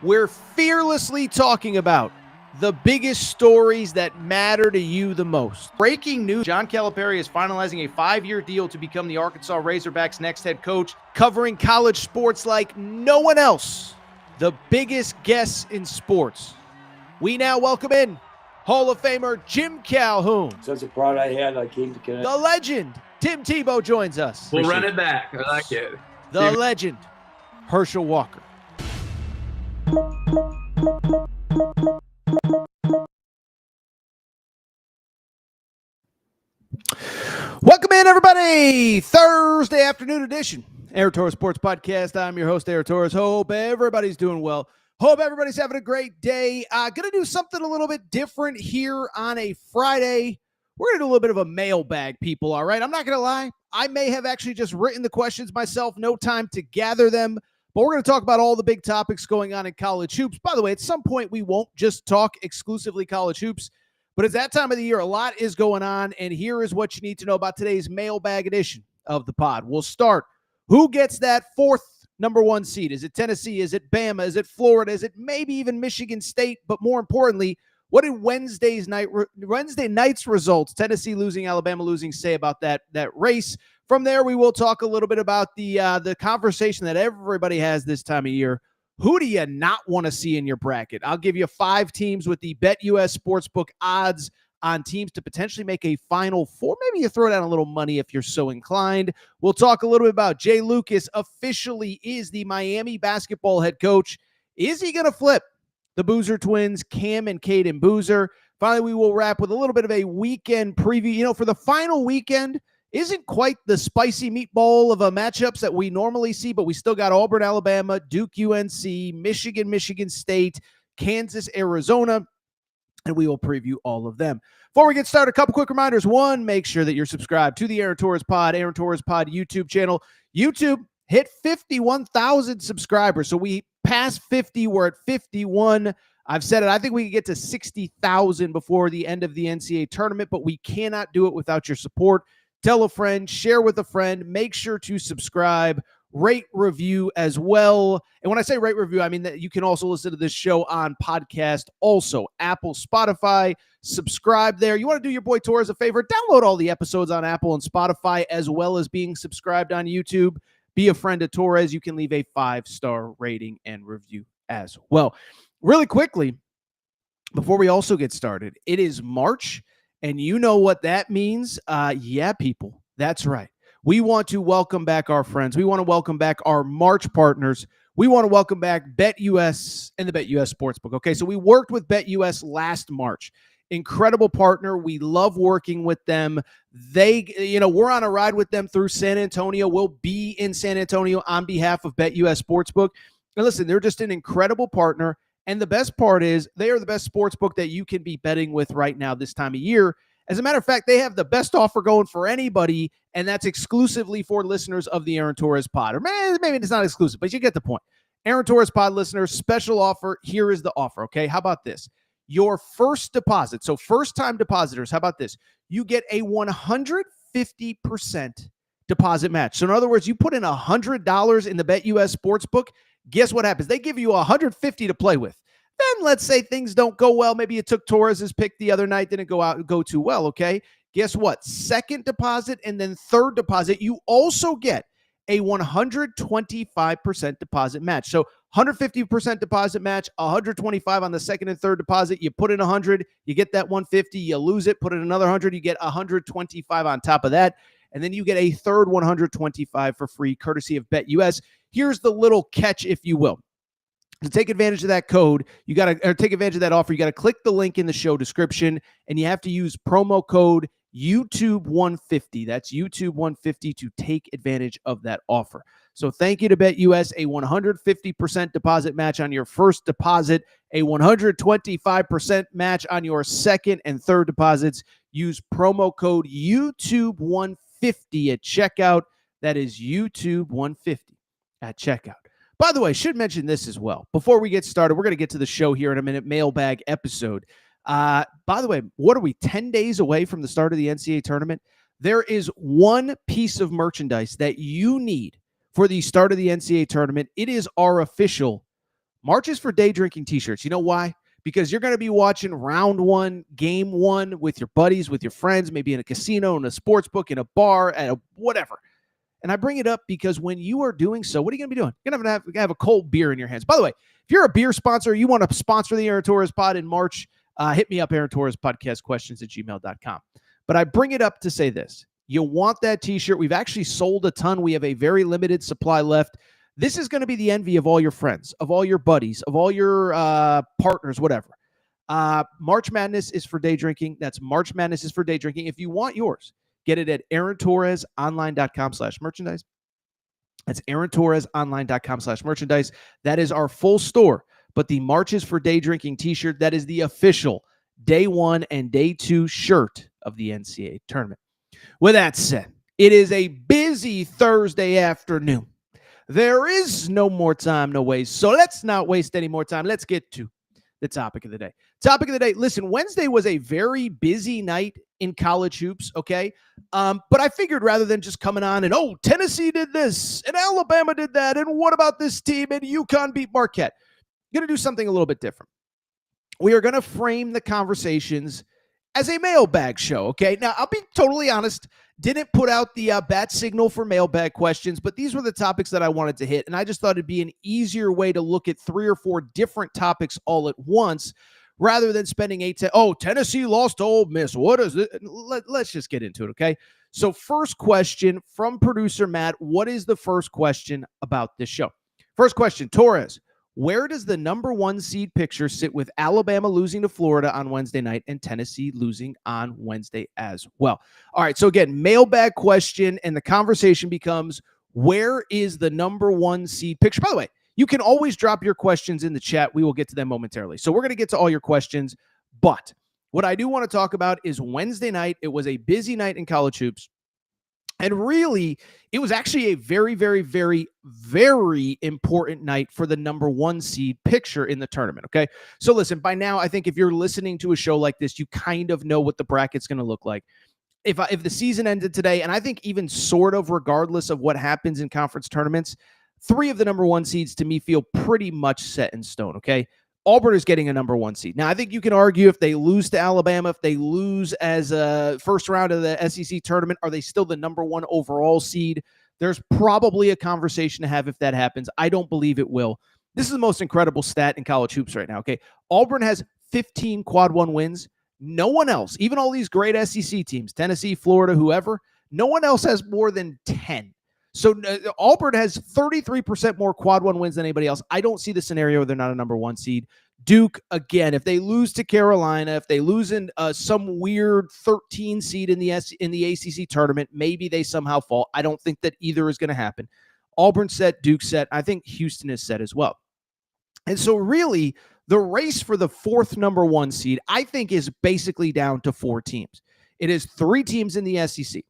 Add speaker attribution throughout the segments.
Speaker 1: We're fearlessly talking about the biggest stories that matter to you the most. Breaking news, John Calipari is finalizing a 5-year deal to become the Arkansas Razorbacks' next head coach, covering college sports like no one else. The biggest guests in sports. We now welcome in Hall of Famer Jim Calhoun.
Speaker 2: Such a pride I had, I came to connect.
Speaker 1: The legend, Tim Tebow, joins us.
Speaker 3: We'll run it back. I like it.
Speaker 1: The legend, Herschel Walker. Welcome in, everybody. Thursday afternoon edition, Air Torres Sports Podcast. I'm your host, Air Torres. Hope everybody's doing well. Hope everybody's having a great day. Going to do something a little bit different here on a Friday. We're going to do a little bit of a mailbag, people, all right? I'm not going to lie. I may have actually just written the questions myself. No time to gather them. But we're going to talk about all the big topics going on in college hoops. By the way, at some point, we won't just talk exclusively college hoops. But it's that time of the year. A lot is going on. And here is what you need to know about today's mailbag edition of the pod. We'll start. Who gets that fourth number one seed? Is it Tennessee? Is it Bama? Is it Florida? Is it maybe even Michigan State? But more importantly, what did Wednesday night's results, Tennessee losing, Alabama losing, say about that race? From there, we will talk a little bit about the conversation that everybody has this time of year. Who do you not want to see in your bracket? I'll give you 5 teams with the BetUS Sportsbook odds on teams to potentially make a Final Four. Maybe you throw down a little money if you're so inclined. We'll talk a little bit about Jay Lucas officially is the Miami basketball head coach. Is he going to flip the Boozer twins, Cam and Caden Boozer? Finally, we will wrap with a little bit of a weekend preview. You know, for the final weekend, isn't quite the spicy meatball of a matchups that we normally see, but we still got Auburn, Alabama, Duke, UNC, Michigan, Michigan State, Kansas, Arizona, and we will preview all of them. Before we get started, a couple quick reminders. One, make sure that you're subscribed to the Aaron Torres Pod YouTube channel. YouTube hit 51,000 subscribers, so we passed 50. We're at 51. I've said it. I think we can get to 60,000 before the end of the NCAA tournament, but we cannot do it without your support. Tell a friend, share with a friend, make sure to subscribe, rate, review as well. And when I say rate, review, I mean that you can also listen to this show on podcast, also Apple, Spotify. Subscribe there. You want to do your boy Torres a favor, download all the episodes on Apple and Spotify, as well as being subscribed on YouTube. Be a friend of Torres. You can leave a 5-star rating and review as well. Really quickly, before we also get started, it is March. And you know what that means? Yeah, people, that's right. We want to welcome back our friends. We want to welcome back our March partners. We want to welcome back BetUS and the BetUS Sportsbook. Okay, so we worked with BetUS last March. Incredible partner. We love working with them. We're on a ride with them through San Antonio. We'll be in San Antonio on behalf of BetUS Sportsbook. And listen, they're just an incredible partner. And the best part is they are the best sports book that you can be betting with right now this time of year. As a matter of fact, they have the best offer going for anybody, and that's exclusively for listeners of the Aaron Torres Pod. Or maybe it's not exclusive, but you get the point. Aaron Torres Pod listeners, special offer. Here is the offer, okay? How about this? Your first deposit, so first-time depositors, how about this? You get a 150% deposit match. So in other words, you put in $100 in the BetUS Sportsbook, guess what happens? They give you $150 to play with. Then let's say things don't go well. Maybe you took Torres's pick the other night, didn't go too well, okay? Guess what? Second deposit and then third deposit, you also get a 125% deposit match. So 150% deposit match, 125 on the second and third deposit. You put in 100, you get that 150, you lose it, put in another 100, you get 125 on top of that. And then you get a third 125 for free, courtesy of BetUS. Here's the little catch, if you will. To take advantage of that code, take advantage of that offer, you got to click the link in the show description, and you have to use promo code YouTube150. That's YouTube150 to take advantage of that offer. So thank you to BetUS, a 150% deposit match on your first deposit, a 125% match on your second and third deposits. Use promo code YouTube150 at checkout. That is YouTube150 at checkout. By the way, should mention this as well. Before we get started, we're going to get to the show here in a minute, mailbag episode. By the way, what are we, 10 days away from the start of the NCAA tournament? There is one piece of merchandise that you need for the start of the NCAA tournament. It is our official March is for day drinking t-shirts. You know why? Because you're going to be watching round one, game one with your buddies, with your friends, maybe in a casino, in a sports book, in a bar, at a whatever. And I bring it up because when you are doing so, what are you going to be doing? You're going to have a cold beer in your hands. By the way, if you're a beer sponsor, you want to sponsor the Aaron Torres pod in March, hit me up, Aaron Torres podcast questions @gmail.com. But I bring it up to say this. You want that t-shirt. We've actually sold a ton. We have a very limited supply left. This is going to be the envy of all your friends, of all your buddies, of all your partners, whatever. March Madness is for day drinking. That's March Madness is for day drinking. If you want yours, get it at AaronTorresOnline.com/merchandise. That's AaronTorresOnline.com/merchandise. That is our full store. But the March is for day drinking t-shirt, that is the official day 1 and day 2 shirt of the NCAA tournament. With that said, it is a busy Thursday afternoon. There is no more time to waste. So let's not waste any more time. Let's get to the topic of the day. Topic of the day. Listen, Wednesday was a very busy night in college hoops, okay? But I figured rather than just coming on and, Tennessee did this, and Alabama did that, and what about this team, and UConn beat Marquette, I'm going to do something a little bit different. We are going to frame the conversations as a mailbag show, okay? Now, I'll be totally honest, didn't put out the bat signal for mailbag questions, but these were the topics that I wanted to hit, and I just thought it'd be an easier way to look at 3 or 4 different topics all at once rather than spending 8 to, Tennessee lost to Ole Miss. What is it? Let's just get into it, okay? So first question from producer Matt, what is the first question about this show? First question, Torres, where does the number 1 seed picture sit with Alabama losing to Florida on Wednesday night and Tennessee losing on Wednesday as well? All right, so again, mailbag question, and the conversation becomes, where is the number 1 seed picture? By the way, you can always drop your questions in the chat. We will get to them momentarily. So we're going to get to all your questions, but what I do want to talk about is Wednesday night. It was a busy night in college hoops. And really, it was actually a very, very, very, very important night for the number 1 seed picture in the tournament, okay? So listen, by now, I think if you're listening to a show like this, you kind of know what the bracket's going to look like. If the season ended today, and I think even sort of regardless of what happens in conference tournaments, 3 of the number 1 seeds to me feel pretty much set in stone, okay? Auburn is getting a number 1 seed. Now, I think you can argue if they lose to Alabama, if they lose as a first round of the SEC tournament, are they still the number 1 overall seed? There's probably a conversation to have if that happens. I don't believe it will. This is the most incredible stat in college hoops right now, okay? Auburn has 15 quad 1 wins. No one else, even all these great SEC teams, Tennessee, Florida, whoever, no one else has more than 10. So Auburn has 33% more quad 1 wins than anybody else. I don't see the scenario where they're not a number 1 seed. Duke, again, if they lose to Carolina, if they lose in some weird 13 seed in the ACC tournament, maybe they somehow fall. I don't think that either is going to happen. Auburn set, Duke set. I think Houston is set as well. And so really, the race for the 4th number 1 seed, I think, is basically down to 4 teams. It is 3 teams in the SEC: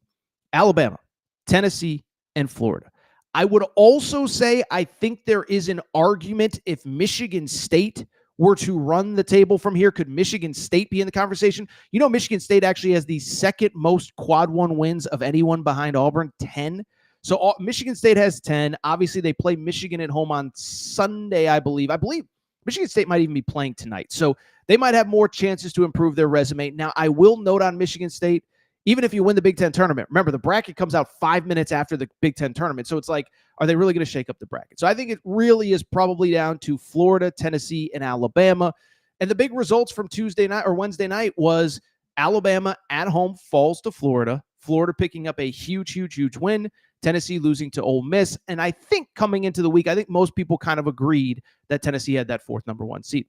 Speaker 1: Alabama, Tennessee, and Florida. I would also say I think there is an argument if Michigan State were to run the table from here. Could Michigan State be in the conversation? You know, Michigan State actually has the 2nd most quad 1 wins of anyone behind Auburn, 10. So Michigan State has 10. Obviously, they play Michigan at home on Sunday, I believe. I believe Michigan State might even be playing tonight. So they might have more chances to improve their resume. Now, I will note on Michigan State, even if you win the Big Ten tournament, remember the bracket comes out 5 minutes after the Big Ten tournament. So it's like, are they really going to shake up the bracket? So I think it really is probably down to Florida, Tennessee, and Alabama. And the big results from Tuesday night or Wednesday night was Alabama at home falls to Florida. Florida picking up a huge, huge, huge win. Tennessee losing to Ole Miss. And I think coming into the week, I think most people kind of agreed that Tennessee had that 4th number 1 seed.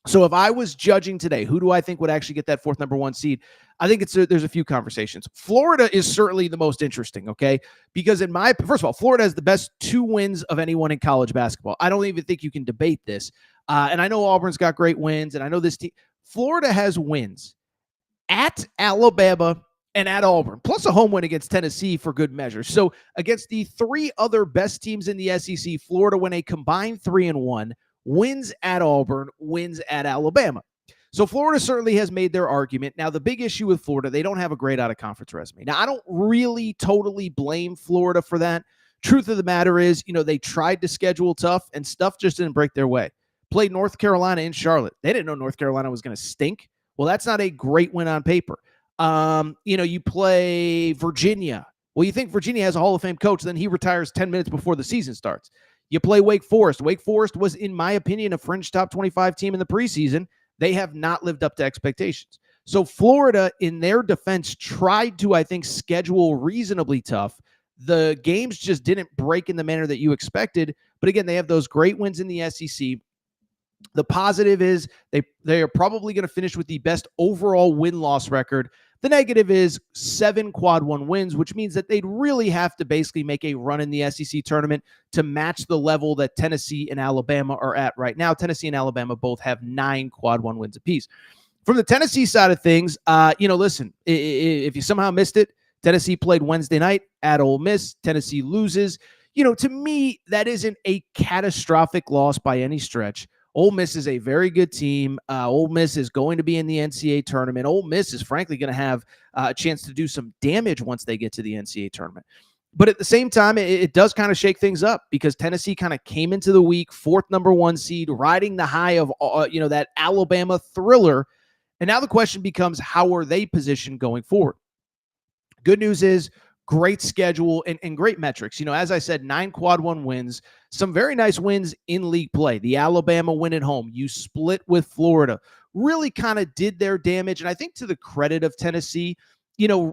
Speaker 1: So if I was judging today, who do I think would actually get that 4th number 1 seed? I think there's a few conversations. Florida is certainly the most interesting, okay? Because first of all, Florida has the best 2 wins of anyone in college basketball. I don't even think you can debate this. And I know Auburn's got great wins, and I know this team. Florida has wins at Alabama and at Auburn, plus a home win against Tennessee for good measure. So against the 3 other best teams in the SEC, Florida went a combined 3-1. Wins at Auburn, wins at Alabama. So Florida certainly has made their argument. Now, the big issue with Florida, they don't have a great out-of-conference resume. Now, I don't really totally blame Florida for that truth of the matter is, they tried to schedule tough and stuff just didn't break their way. Played North Carolina in Charlotte. They didn't know North Carolina was going to stink. Well, that's not a great win on paper. You play Virginia. Well, you think Virginia has a Hall of Fame coach, then he retires 10 minutes before the season starts. You play Wake Forest. Wake Forest was, in my opinion, a fringe top 25 team in the preseason. They have not lived up to expectations. So Florida, in their defense, tried to, I think, schedule reasonably tough. The games just didn't break in the manner that you expected. But again, they have those great wins in the SEC. The positive is they are probably going to finish with the best overall win-loss record. The negative is 7 quad one wins, which means that they'd really have to basically make a run in the SEC tournament to match the level that Tennessee and Alabama are at right now. Tennessee and Alabama both have 9 quad one wins apiece. From the Tennessee side of things, listen, if you somehow missed it, Tennessee played Wednesday night at Ole Miss. Tennessee loses. To me, that isn't a catastrophic loss by any stretch. Ole Miss is a very good team. Ole Miss is going to be in the NCAA tournament. Ole Miss is frankly going to have a chance to do some damage once they get to the NCAA tournament. But at the same time, it does kind of shake things up because Tennessee kind of came into the week, 4th number 1 seed, riding the high of, that Alabama thriller. And now the question becomes, how are they positioned going forward? Good news is, great schedule and great metrics. As I said, 9 quad one wins, some very nice wins in league play. The Alabama win at home. You split with Florida. Really kind of did their damage. And I think to the credit of Tennessee, none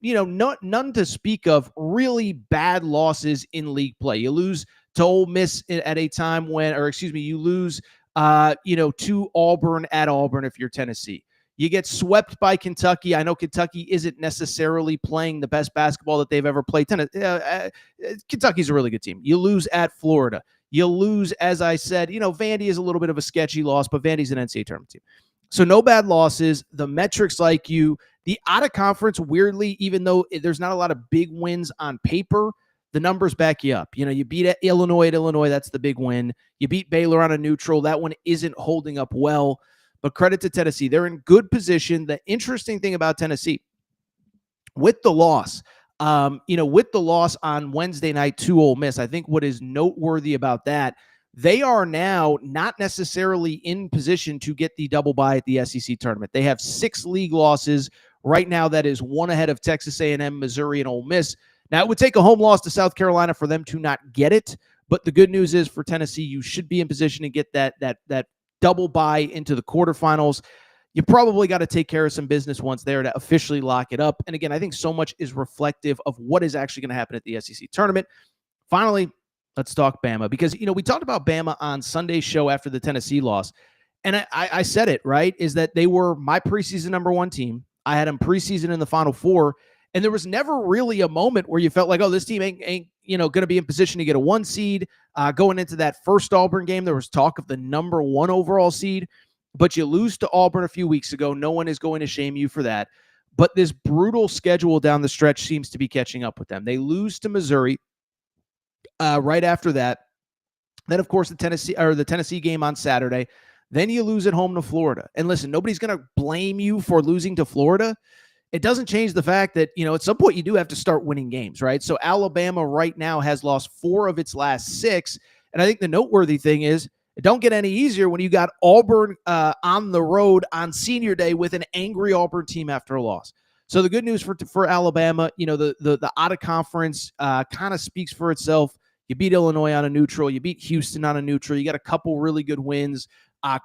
Speaker 1: to speak of really bad losses in league play. You lose to Ole Miss at a time you lose, to Auburn at Auburn if you're Tennessee. You get swept by Kentucky. I know Kentucky isn't necessarily playing the best basketball that they've ever played. Kentucky's a really good team. You lose at Florida. You lose, as I said, Vandy is a little bit of a sketchy loss, but Vandy's an NCAA tournament team. So no bad losses. The metrics like you. The out-of-conference, weirdly, even though there's not a lot of big wins on paper, the numbers back you up. You beat Illinois at Illinois. That's the big win. You beat Baylor on a neutral. That one isn't holding up well. But credit to Tennessee. They're in good position. The interesting thing about Tennessee, with the loss on Wednesday night to Ole Miss, I think what is noteworthy about that, they are now not necessarily in position to get the double bye at the SEC tournament. They have 6 league losses. Right now, that is 1 ahead of Texas A&M, Missouri, and Ole Miss. Now, it would take a home loss to South Carolina for them to not get it. But the good news is for Tennessee, you should be in position to get that double bye into the quarterfinals. You probably got to take care of some business once there to officially lock it up. And again, I think so much is reflective of what is actually going to happen at the SEC tournament. Finally, let's talk Bama because, we talked about Bama on Sunday's show after the Tennessee loss. And I said it, right, is that they were my preseason number 1 team. I had them preseason in the Final Four. And there was never really a moment where you felt like, oh, this team ain't going to be in position to get a 1 seed. Going into that first Auburn game, there was talk of the number 1 overall seed, but you lose to Auburn a few weeks ago. No one is going to shame you for that. But this brutal schedule down the stretch seems to be catching up with them. They lose to Missouri right after that. Then, of course, the Tennessee game on Saturday. Then you lose at home to Florida. And listen, nobody's going to blame you for losing to Florida. It doesn't change the fact that, at some point you do have to start winning games, right? So Alabama right now has lost 4 of its last 6. And I think the noteworthy thing is it don't get any easier when you got Auburn on the road on senior day with an angry Auburn team after a loss. So the good news for Alabama, the out-of-conference kind of speaks for itself. You beat Illinois on a neutral. You beat Houston on a neutral. You got a couple really good wins.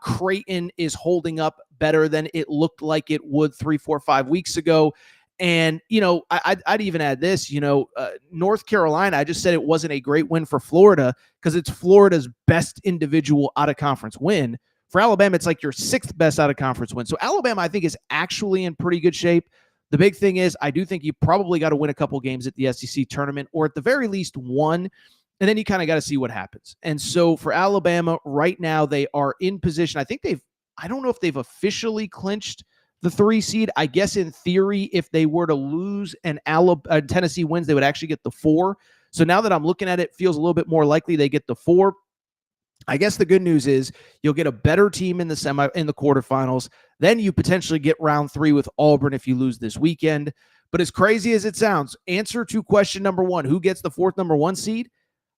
Speaker 1: Creighton is holding up better than it looked like it would 3, 4, 5 weeks ago. And, I'd even add this, North Carolina, I just said it wasn't a great win for Florida because it's Florida's best individual out-of-conference win. For Alabama, it's like your 6th best out-of-conference win. So Alabama, I think, is actually in pretty good shape. The big thing is I do think you probably got to win a couple games at the SEC tournament, or at the very least 1. And then you kind of got to see what happens. And so for Alabama right now, they are in position. I don't know if they've officially clinched the 3 seed. I guess in theory, if they were to lose and Tennessee wins, they would actually get the 4. So now that I'm looking at it, feels a little bit more likely they get the 4. I guess the good news is you'll get a better team in the quarterfinals. Then you potentially get round 3 with Auburn if you lose this weekend. But as crazy as it sounds, answer to question number one, who gets the fourth number one seed?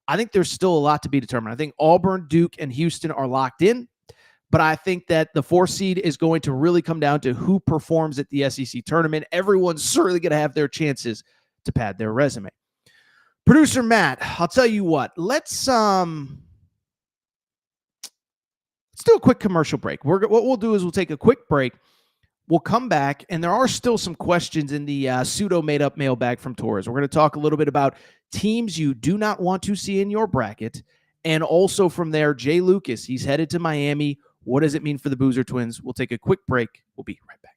Speaker 1: I think there's still a lot to be determined. I think Auburn, Duke, and Houston are locked in. But I think that the 4th seed is going to really come down to who performs at the SEC tournament. Everyone's certainly going to have their chances to pad their resume. Producer Matt, I'll tell you what. Let's do a quick commercial break. What we'll do is we'll take a quick break. We'll come back, and there are still some questions in the pseudo-made-up mailbag from Torres. We're going to talk a little bit about teams you do not want to see in your bracket, and also from there, Jay Lucas. He's headed to Miami. What does it mean for the Boozer Twins? We'll take a quick break. We'll be right back.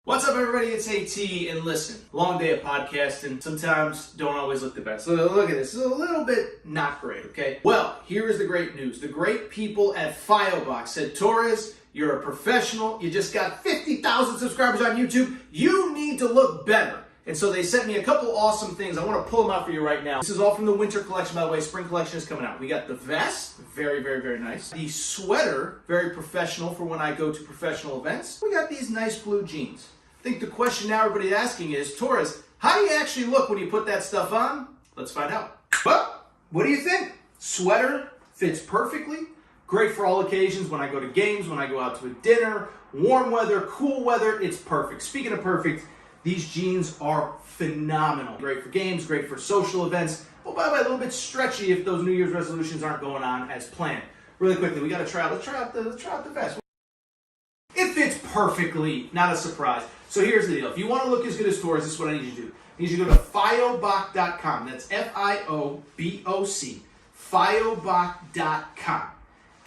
Speaker 1: What's up, everybody? It's AT, and listen, long day of podcasting. Sometimes don't always look the best. So look at this. It's a little bit not great, okay? Well, here is the great news. The great people at FioBox said, Torres, you're a professional. You just got 50,000 subscribers on YouTube. You need to look better. And so they sent me a couple awesome things. I want to pull them out for you right now. This is all from the winter collection, by the way. Spring collection is coming out. We got the vest, very, very, very nice. The sweater, very professional for when I go to professional events. We got these nice blue jeans. I think the question now everybody's asking is, Torres, how do you actually look when you put that stuff on? Let's find out. Well, what do you think? Sweater fits perfectly. Great for all occasions. When I go to games, when I go out to a dinner, warm weather, cool weather, it's perfect. Speaking of perfect, these jeans are phenomenal. Great for games, great for social events. Oh, by the way, a little bit stretchy if those New Year's resolutions aren't going on as planned. Really quickly, we got to try out. Let's try out the vest. It fits perfectly. Not a surprise. So here's the deal. If you want to look as good as Torres, this is what I need you to do. I need you to go to FioBoc.com. That's FIOBOC. FioBoc.com.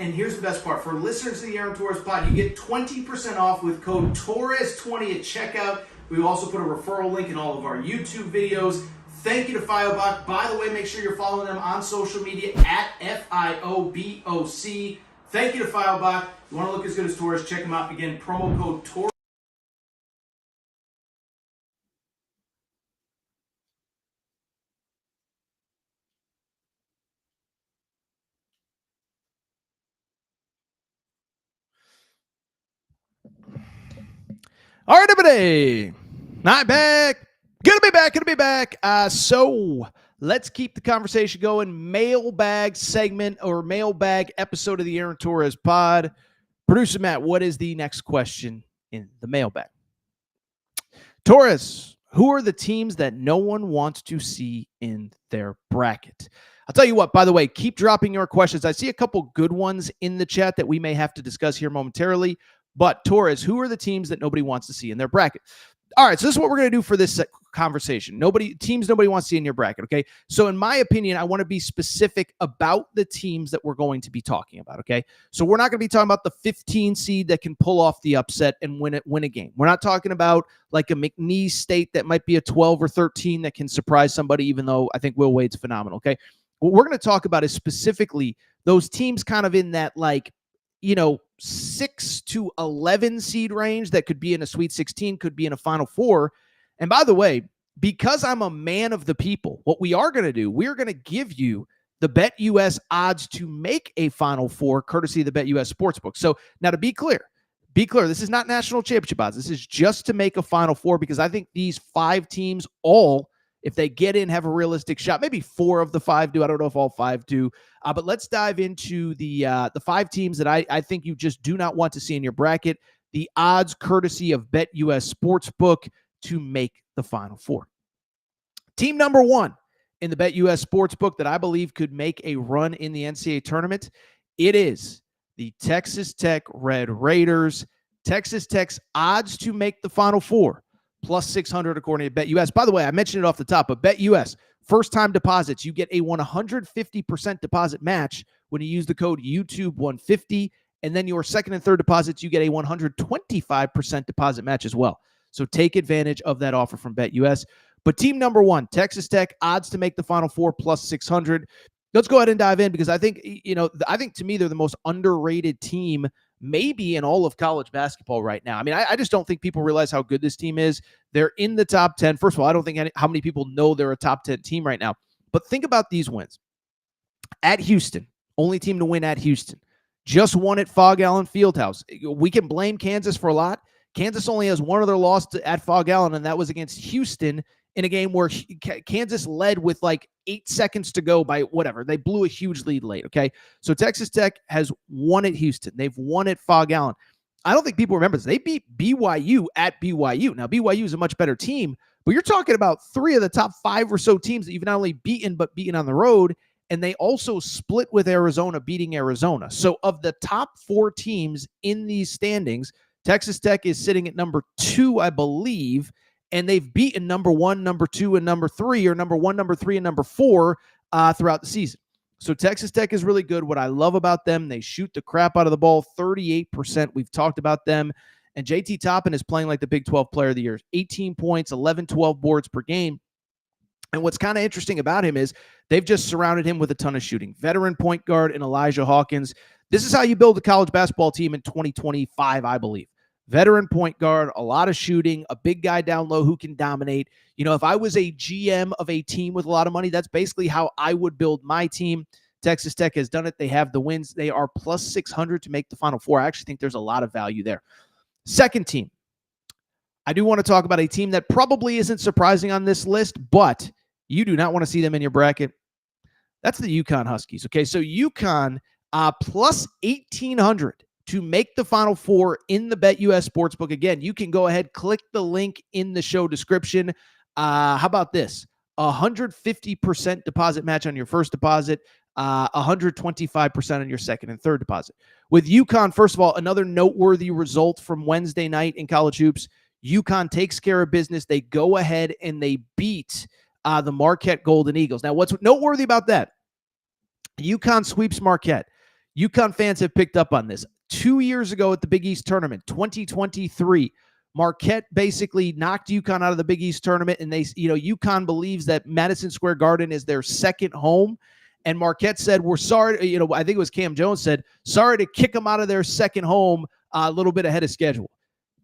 Speaker 1: And here's the best part. For listeners to the Aaron Torres pod, you get 20% off with code Torres20 at checkout. We also put a referral link in all of our YouTube videos. Thank you to FioBoc. By the way, make sure you're following them on social media at FIOBOC. Thank you to FioBoc. You want to look as good as Torres, check them out. Again, promo code Torres. All right, everybody. Not back. Gonna be back. So let's keep the conversation going. Mailbag segment or mailbag episode of the Aaron Torres pod. Producer Matt, what is the next question in the mailbag? Torres, who are the teams that no one wants to see in their bracket? I'll tell you what, by the way, keep dropping your questions. I see a couple good ones in the chat that we may have to discuss here momentarily. But Torres, who are the teams that nobody wants to see in their bracket? All right, so this is what we're going to do for this conversation. Teams nobody wants to see in your bracket, okay? So in my opinion, I want to be specific about the teams that we're going to be talking about, okay? So we're not going to be talking about the 15 seed that can pull off the upset and win a game. We're not talking about like a McNeese State that might be a 12 or 13 that can surprise somebody, even though I think Will Wade's phenomenal, okay? What we're going to talk about is specifically those teams kind of in that 6 to 11 seed range that could be in a Sweet 16, could be in a Final Four. And by the way, because I'm a man of the people, what we are going to do, we're going to give you the BetUS odds to make a Final Four, courtesy of the BetUS Sportsbook. So now to be clear, this is not national championship odds. This is just to make a Final Four because I think these 5 teams all, if they get in, have a realistic shot. Maybe 4 of the 5 do. I don't know if all 5 do. But let's dive into the 5 teams that I think you just do not want to see in your bracket. The odds courtesy of BetUS Sportsbook to make the Final Four. Team number 1 in the BetUS Sportsbook that I believe could make a run in the NCAA tournament, it is the Texas Tech Red Raiders. Texas Tech's odds to make the Final Four, plus 600 according to BetUS. By the way, I mentioned it off the top, but BetUS, first-time deposits, you get a 150% deposit match when you use the code YouTube150, and then your second and third deposits, you get a 125% deposit match as well. So take advantage of that offer from BetUS. But team number 1, Texas Tech, odds to make the Final Four, plus 600. Let's go ahead and dive in because I think to me they're the most underrated team maybe in all of college basketball right now. I mean, I just don't think people realize how good this team is. They're in the top 10. First of all, I don't think how many people know they're a top 10 team right now. But think about these wins. At Houston, only team to win at Houston. Just won at Fog Allen Fieldhouse. We can blame Kansas for a lot. Kansas only has one other loss at Fog Allen, and that was against Houston in a game where Kansas led with like 8 seconds to go by whatever. They blew a huge lead late, okay? So Texas Tech has won at Houston. They've won at Fog Allen. I don't think people remember this. They beat BYU at BYU. Now, BYU is a much better team, but you're talking about 3 of the top 5 or so teams that you've not only beaten, but beaten on the road, and they also split with Arizona, beating Arizona. So of the top 4 teams in these standings, Texas Tech is sitting at number 2, I believe, and they've beaten number 1, number 2, and number 3, or number 1, number 3, and number 4 throughout the season. So Texas Tech is really good. What I love about them, they shoot the crap out of the ball, 38%. We've talked about them. And JT Toppin is playing like the Big 12 Player of the Year. 18 points, 11, 12 boards per game. And what's kind of interesting about him is they've just surrounded him with a ton of shooting. Veteran point guard in Elijah Hawkins. This is how you build a college basketball team in 2025, I believe. Veteran point guard, a lot of shooting, a big guy down low who can dominate. You know, if I was a GM of a team with a lot of money, that's basically how I would build my team. Texas Tech has done it. They have the wins. They are plus 600 to make the Final Four. I actually think there's a lot of value there. Second team. I do want to talk about a team that probably isn't surprising on this list, but you do not want to see them in your bracket. That's the UConn Huskies. Okay, so UConn plus 1,800 to make the Final Four in the BetUS Sportsbook. Again, you can go ahead, click the link in the show description. How about this? 150% deposit match on your first deposit, 125% on your second and third deposit. With UConn, first of all, another noteworthy result from Wednesday night in college hoops. UConn takes care of business. They go ahead and they beat the Marquette Golden Eagles. Now, what's noteworthy about that? UConn sweeps Marquette. UConn fans have picked up on this. 2 years ago at the Big East Tournament, 2023, Marquette basically knocked UConn out of the Big East Tournament, and UConn believes that Madison Square Garden is their second home. And Marquette said, we're sorry, I think it was Cam Jones said, sorry to kick them out of their second home a little bit ahead of schedule.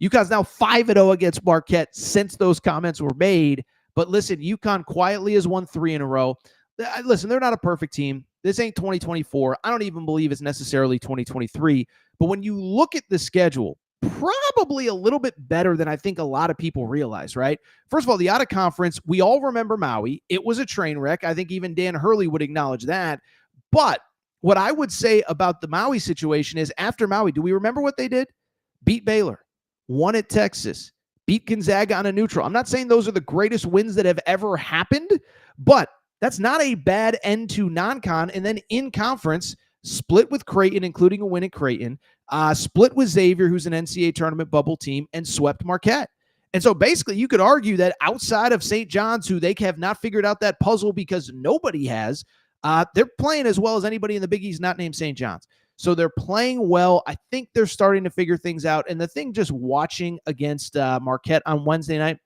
Speaker 1: UConn's now 5-0 against Marquette since those comments were made. But listen, UConn quietly has won 3 in a row. Listen, they're not a perfect team. This ain't 2024. I don't even believe it's necessarily 2023. But when you look at the schedule, probably a little bit better than I think a lot of people realize, right? First of all, the out-of-conference, we all remember Maui. It was a train wreck. I think even Dan Hurley would acknowledge that. But what I would say about the Maui situation is after Maui, do we remember what they did? Beat Baylor, won at Texas, beat Gonzaga on a neutral. I'm not saying those are the greatest wins that have ever happened, but that's not a bad end to non-con. And then in conference, split with Creighton, including a win at Creighton, split with Xavier, who's an NCAA tournament bubble team, and swept Marquette. And so basically you could argue that outside of St. John's, who they have not figured out that puzzle because nobody has, they're playing as well as anybody in the Big East not named St. John's. So they're playing well. I think they're starting to figure things out. And the thing just watching against Marquette on Wednesday night,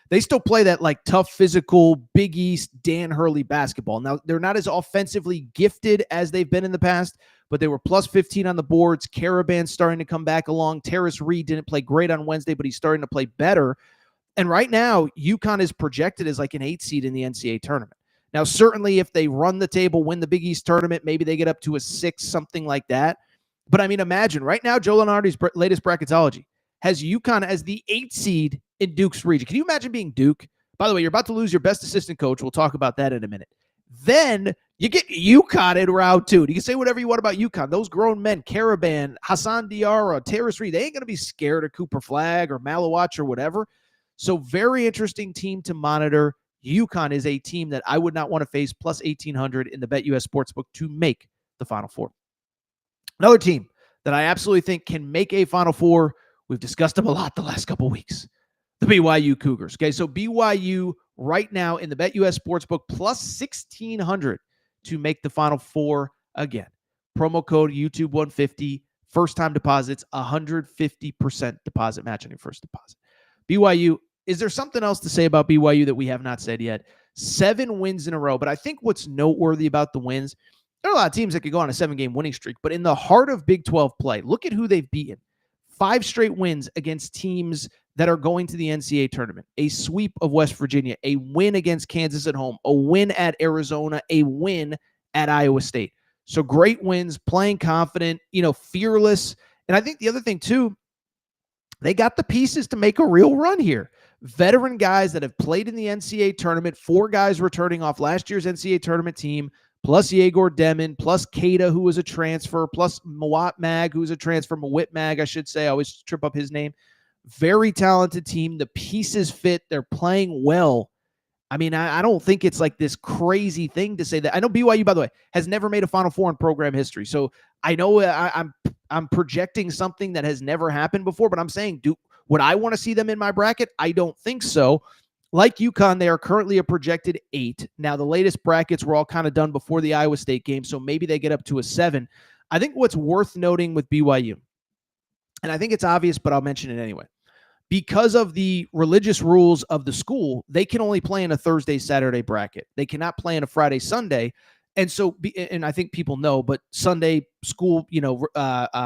Speaker 1: they still play that like tough, physical, Big East, Dan Hurley basketball. Now, they're not as offensively gifted as they've been in the past, but they were plus 15 on the boards. Caravan's starting to come back along. Terrace Reed didn't play great on Wednesday, but he's starting to play better. And right now, UConn is projected as like an 8 seed in the NCAA tournament. Now, certainly if they run the table, win the Big East tournament, maybe they get up to a 6, something like that. But I mean, imagine right now, Joe Lunardi's latest bracketology has UConn as the 8 seed in Duke's region. Can you imagine being Duke? By the way, you're about to lose your best assistant coach. We'll talk about that in a minute. Then you get UConn in round 2. You can say whatever you want about UConn. Those grown men, Caravan, Hassan Diarra, Terrace Reed, they ain't going to be scared of Cooper Flagg or Malawach or whatever. So very interesting team to monitor. UConn is a team that I would not want to face plus 1,800 in the BetUS Sportsbook to make the Final Four. Another team that I absolutely think can make a Final Four, we've discussed them a lot the last couple of weeks, the BYU Cougars. Okay, so BYU right now in the BetUS Sportsbook plus 1,600 to make the Final Four again. Promo code YouTube150, first-time deposits, 150% deposit match on your first deposit. BYU, is there something else to say about BYU that we have not said yet? 7 wins in a row, but I think what's noteworthy about the wins, there are a lot of teams that could go on a 7-game winning streak, but in the heart of Big 12 play, look at who they've beaten. 5 straight wins against teams that are going to the NCAA tournament, a sweep of West Virginia, a win against Kansas at home, a win at Arizona, a win at Iowa State. So great wins, playing confident, fearless. And I think the other thing too, They got the pieces to make a real run here. Veteran guys that have played in the NCAA tournament, 4 guys returning off last year's NCAA tournament team, plus Yegor Demon, plus Kada, who was a transfer, plus Mawat Mag, who's a transfer, Mawit Mag, I should say. I always trip up his name. Very talented team. The pieces fit. They're playing well. I mean, I don't think it's like this crazy thing to say that. I know BYU, by the way, has never made a Final Four in program history. So I know I'm projecting something that has never happened before, but I'm saying, would I want to see them in my bracket? I don't think so. Like UConn, they are currently a projected 8. Now, the latest brackets were all kind of done before the Iowa State game, so maybe they get up to a 7. I think what's worth noting with BYU, and I think it's obvious, but I'll mention it anyway. Because of the religious rules of the school, they can only play in a Thursday, Saturday bracket. They cannot play in a Friday, Sunday. And so, and I think people know, but Sunday school,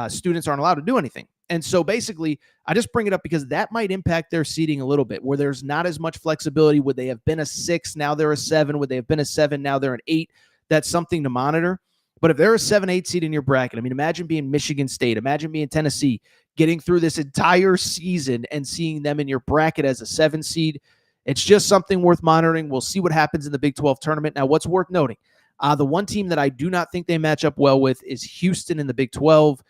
Speaker 1: students aren't allowed to do anything. And so basically, I just bring it up because that might impact their seeding a little bit, where there's not as much flexibility. Would they have been a 6? Now they're a 7. Would they have been a 7? Now they're an 8. That's something to monitor. But if they're a 7-8 seed in your bracket, I mean, imagine being Michigan State, imagine being Tennessee, getting through this entire season and seeing them in your bracket as a 7 seed. It's just something worth monitoring. We'll see what happens in the Big 12 tournament. Now, what's worth noting, the one team that I do not think they match up well with is Houston in the Big 12.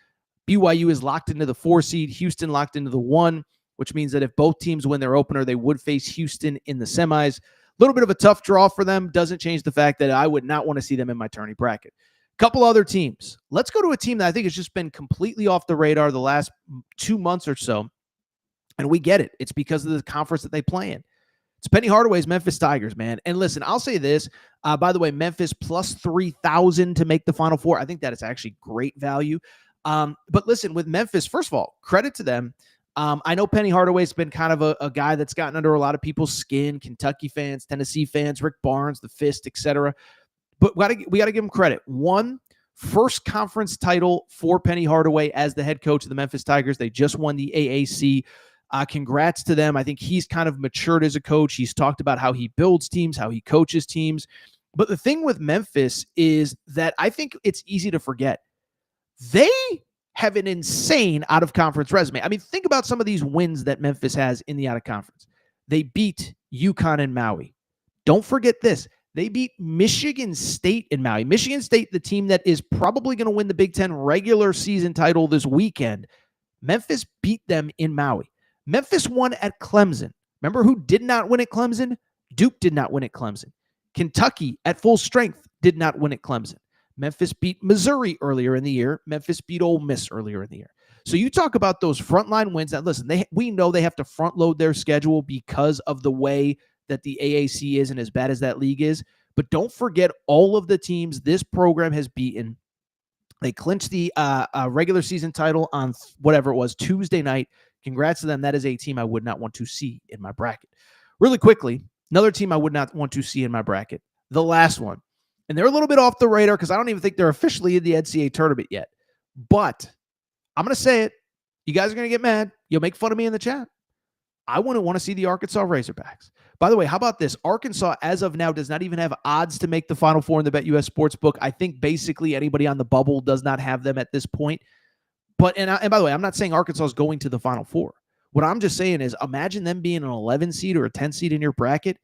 Speaker 1: BYU is locked into the 4 seed, Houston locked into the 1, which means that if both teams win their opener, they would face Houston in the semis. A little bit of a tough draw for them. Doesn't change the fact that I would not want to see them in my tourney bracket. Couple other teams. Let's go to a team that I think has just been completely off the radar the last 2 months or so. And we get it. It's because of the conference that they play in. It's Penny Hardaway's Memphis Tigers, man. And listen, I'll say this. By the way, Memphis plus 3,000 to make the Final Four. I think that is actually great value. But listen, with Memphis, first of all, credit to them. I know Penny Hardaway's been kind of a guy that's gotten under a lot of people's skin, Kentucky fans, Tennessee fans, Rick Barnes, the Fist, etc. But we got to give him credit. One, first conference title for Penny Hardaway as the head coach of the Memphis Tigers. They just won the AAC. Congrats to them. I think he's kind of matured as a coach. He's talked about how he builds teams, how he coaches teams. But the thing with Memphis is that I think it's easy to forget. They have an insane out-of-conference resume. I mean, think about some of these wins that Memphis has in the out-of-conference. They beat UConn and Maui. Don't forget this. They beat Michigan State in Maui. Michigan State, the team that is probably going to win the Big Ten regular season title this weekend. Memphis beat them in Maui. Memphis won at Clemson. Remember who did not win at Clemson? Duke did not win at Clemson. Kentucky at full strength did not win at Clemson. Memphis beat Missouri earlier in the year. Memphis beat Ole Miss earlier in the year. So you talk about those frontline wins. Now, listen, we know they have to front load their schedule because of the way that the AAC is and as bad as that league is. But don't forget all of the teams this program has beaten. They clinched the regular season title on whatever it was, Tuesday night. Congrats to them. That is a team I would not want to see in my bracket. Really quickly, another team I would not want to see in my bracket, the last one. And they're a little bit off the radar because I don't even think they're officially in the NCAA tournament yet. But I'm going to say it. You guys are going to get mad. You'll make fun of me in the chat. I wouldn't want to see the Arkansas Razorbacks. By the way, how about this? Arkansas, as of now, does not even have odds to make the Final Four in the BetUS Sportsbook. I think basically anybody on the bubble does not have them at this point. But and by the way, I'm not saying Arkansas is going to the Final Four. What I'm just saying is imagine them being an 11 seed or a 10 seed in your bracket.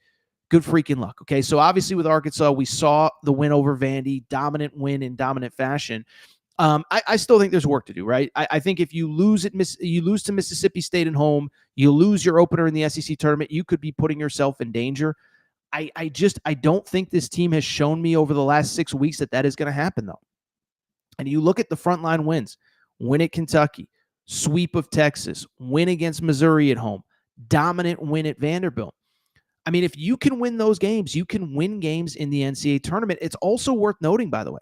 Speaker 1: Good freaking luck. Okay, so obviously with Arkansas, we saw the win over Vandy, dominant win in dominant fashion. I still think there's work to do, right? I think if you lose to Mississippi State at home, you lose your opener in the SEC tournament, you could be putting yourself in danger. I don't think this team has shown me over the last 6 weeks that is going to happen, though. And you look at the frontline wins, win at Kentucky, sweep of Texas, win against Missouri at home, dominant win at Vanderbilt. I mean, if you can win those games, you can win games in the NCAA tournament. It's also worth noting, by the way,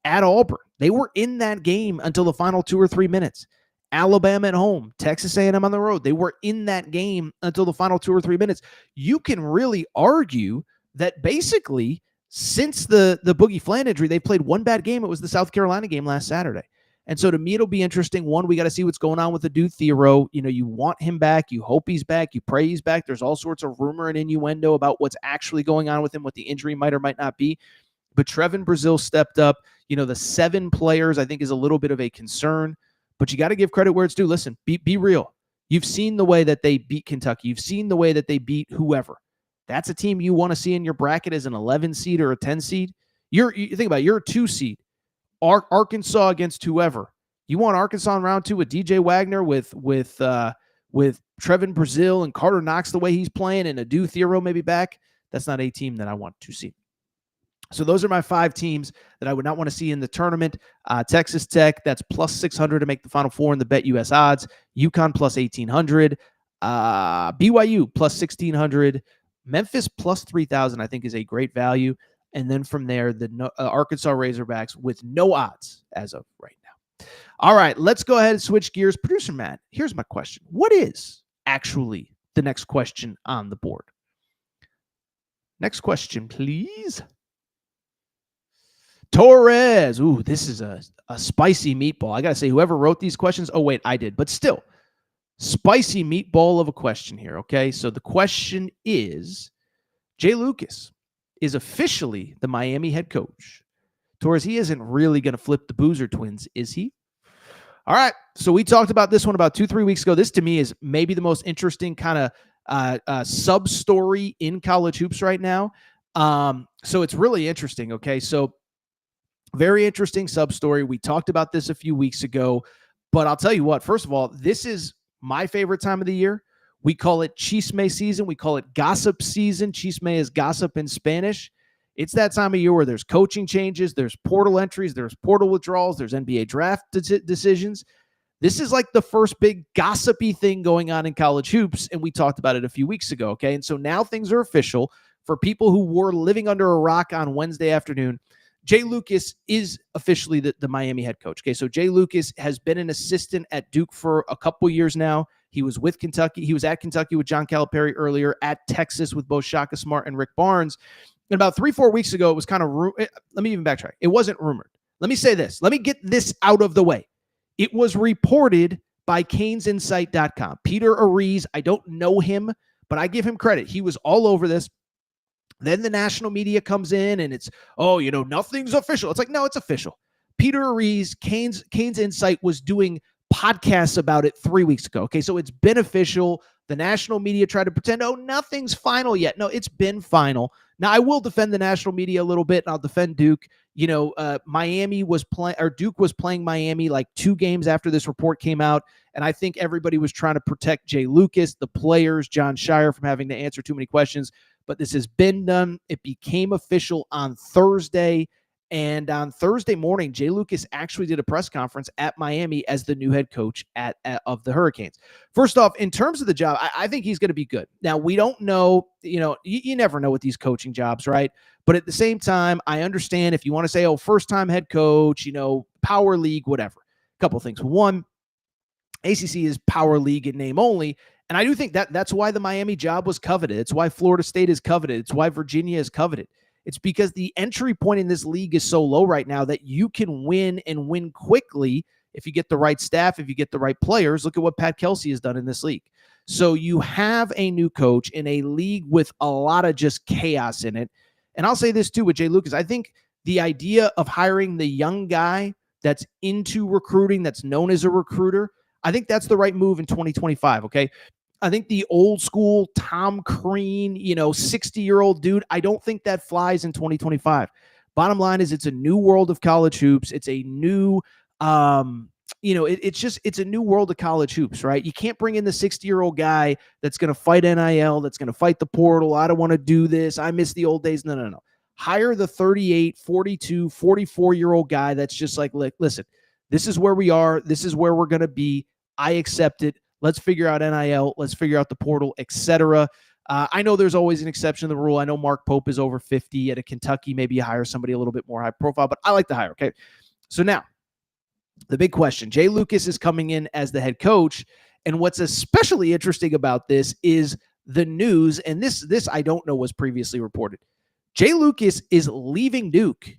Speaker 1: at Auburn, they were in that game until the final 2 or 3 minutes. Alabama at home, Texas A&M on the road, they were in that game until the final 2 or 3 minutes. You can really argue that basically since the Boogie Flan injury, they played one bad game. It was the South Carolina game last Saturday. And so to me, it'll be interesting. One, we got to see what's going on with the dude Theroux. You know, you want him back. You hope he's back. You pray he's back. There's all sorts of rumor and innuendo about what's actually going on with him, what the injury might or might not be. But Trevin Brazile stepped up. You know, the 7 players, I think, is a little bit of a concern. But you got to give credit where it's due. Listen, be real. You've seen the way that they beat Kentucky. You've seen the way that they beat whoever. That's a team you want to see in your bracket as an 11 seed or a 10 seed. You think about it, you're a 2 seed. Arkansas against whoever. You want Arkansas in round 2 with DJ Wagner, with Trevin Brazil and Carter Knox the way he's playing, and Adu Thero maybe back. That's not a team that I want to see. So those are my 5 teams that I would not want to see in the tournament. Texas Tech, that's plus 600 to make the Final Four in the BetUS odds. UConn plus 1,800. BYU plus 1,600. Memphis plus 3,000 I think is a great value. And then from there, the Arkansas Razorbacks with no odds as of right now. All right, let's go ahead and switch gears. Producer Matt, here's my question. What is actually the next question on the board? Next question, please. Torres. Ooh, this is a spicy meatball. I got to say, whoever wrote these questions, oh, wait, I did. But still, spicy meatball of a question here, okay? So the question is, Jay Lucas is officially the Miami head coach. Torres, he isn't really going to flip the Boozer twins, is he? All right, so we talked about this one about 2-3 weeks ago. This, to me, is maybe the most interesting kind of sub-story in college hoops right now. So it's really interesting, okay? So very interesting sub-story. We talked about this a few weeks ago, but I'll tell you what, first of all, this is my favorite time of the year. We call it Chisme season. We call it gossip season. Chisme is gossip in Spanish. It's that time of year where there's coaching changes, there's portal entries, there's portal withdrawals, there's NBA draft decisions. This is like the first big gossipy thing going on in college hoops, and we talked about it a few weeks ago, okay? And so now things are official. For people who were living under a rock on Wednesday afternoon, Jay Lucas is officially the Miami head coach. Okay, so Jay Lucas has been an assistant at Duke for a couple years now. He was with Kentucky. He was at Kentucky with John Calipari earlier, at Texas with both Shaka Smart and Rick Barnes. And about 3-4 weeks ago, it was kind of let me even backtrack. It wasn't rumored. Let me say this. Let me get this out of the way. It was reported by CanesInsight.com. Peter Ariz, I don't know him, but I give him credit. He was all over this. Then the national media comes in and it's, nothing's official. It's like, no, it's official. Peter Ariz, Canes Insight, was doing podcasts about it 3 weeks ago. Okay, so it's been official. The national media tried to pretend, nothing's final yet. No, it's been final. Now, I will defend the national media a little bit, and I'll defend Duke. Miami was playing, or Duke was playing Miami like 2 games after this report came out, and I think everybody was trying to protect Jay Lucas, the players, John Shire, from having to answer too many questions. But this has been done. It became official on Thursday. And on Thursday morning, Jay Lucas actually did a press conference at Miami as the new head coach of the Hurricanes. First off, in terms of the job, I think he's going to be good. Now, we don't know, you never know with these coaching jobs, right? But at the same time, I understand if you want to say, first-time head coach, power league, whatever. A couple things. One, ACC is power league in name only. And I do think that's why the Miami job was coveted. It's why Florida State is coveted. It's why Virginia is coveted. It's because the entry point in this league is so low right now that you can win and win quickly if you get the right staff, if you get the right players. Look at what Pat Kelsey has done in this league. So you have a new coach in a league with a lot of just chaos in it. And I'll say this too with Jay Lucas. I think the idea of hiring the young guy that's into recruiting, that's known as a recruiter, I think that's the right move in 2025, okay? I think the old school Tom Crean, 60-year-old dude, I don't think that flies in 2025. Bottom line is it's a new world of college hoops. It's a new, it's a new world of college hoops, right? You can't bring in the 60-year-old guy that's going to fight NIL, that's going to fight the portal. I don't want to do this. I miss the old days. No. Hire the 38, 42, 44-year-old guy that's just like, listen, this is where we are. This is where we're going to be. I accept it. Let's figure out NIL. Let's figure out the portal, etc. I know there's always an exception to the rule. I know Mark Pope is over 50 at a Kentucky. Maybe you hire somebody a little bit more high profile, but I like to hire. Okay. So now the big question, Jay Lucas is coming in as the head coach. And what's especially interesting about this is the news. And this I don't know was previously reported. Jay Lucas is leaving Duke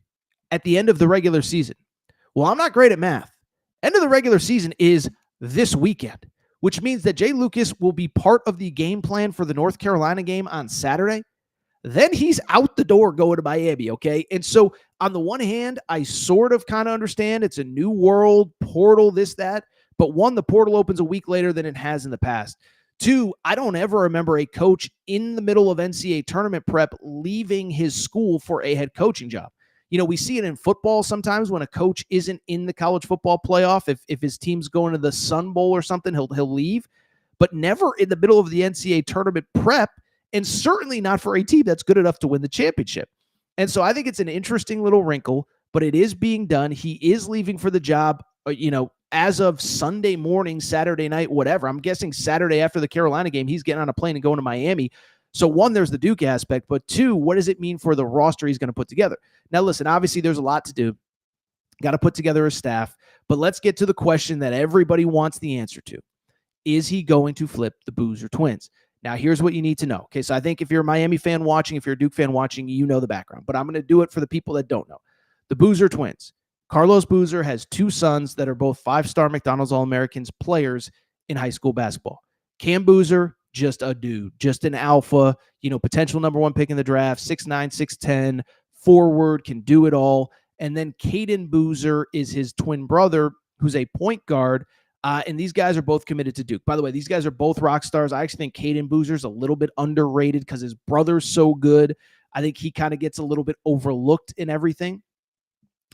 Speaker 1: at the end of the regular season. Well, I'm not great at math. End of the regular season is this weekend, which means that Jay Lucas will be part of the game plan for the North Carolina game on Saturday. Then he's out the door going to Miami, okay? And so on the one hand, I sort of kind of understand it's a new world, portal, this, that. But one, the portal opens a week later than it has in the past. Two, I don't ever remember a coach in the middle of NCAA tournament prep leaving his school for a head coaching job. We see it in football sometimes when a coach isn't in the college football playoff. If his team's going to the Sun Bowl or something, he'll leave, but never in the middle of the NCAA tournament prep, and certainly not for a team that's good enough to win the championship. And so I think it's an interesting little wrinkle, but it is being done. He is leaving for the job, as of Sunday morning, Saturday night, whatever. I'm guessing Saturday after the Carolina game, he's getting on a plane and going to Miami. So one, there's the Duke aspect, but two, what does it mean for the roster he's going to put together? Now, listen, obviously there's a lot to do. Got to put together a staff, but let's get to the question that everybody wants the answer to. Is he going to flip the Boozer twins? Now, here's what you need to know. Okay, so I think if you're a Miami fan watching, if you're a Duke fan watching, you know the background, but I'm going to do it for the people that don't know. The Boozer twins. Carlos Boozer has two sons that are both five-star McDonald's All-Americans players in high school basketball. Cam Boozer, just a dude, just an alpha, potential number one pick in the draft, 6'9", 6'10", forward, can do it all. And then Caden Boozer is his twin brother, who's a point guard, and these guys are both committed to Duke. By the way, these guys are both rock stars. I actually think Caden Boozer's a little bit underrated because his brother's so good. I think he kind of gets a little bit overlooked in everything.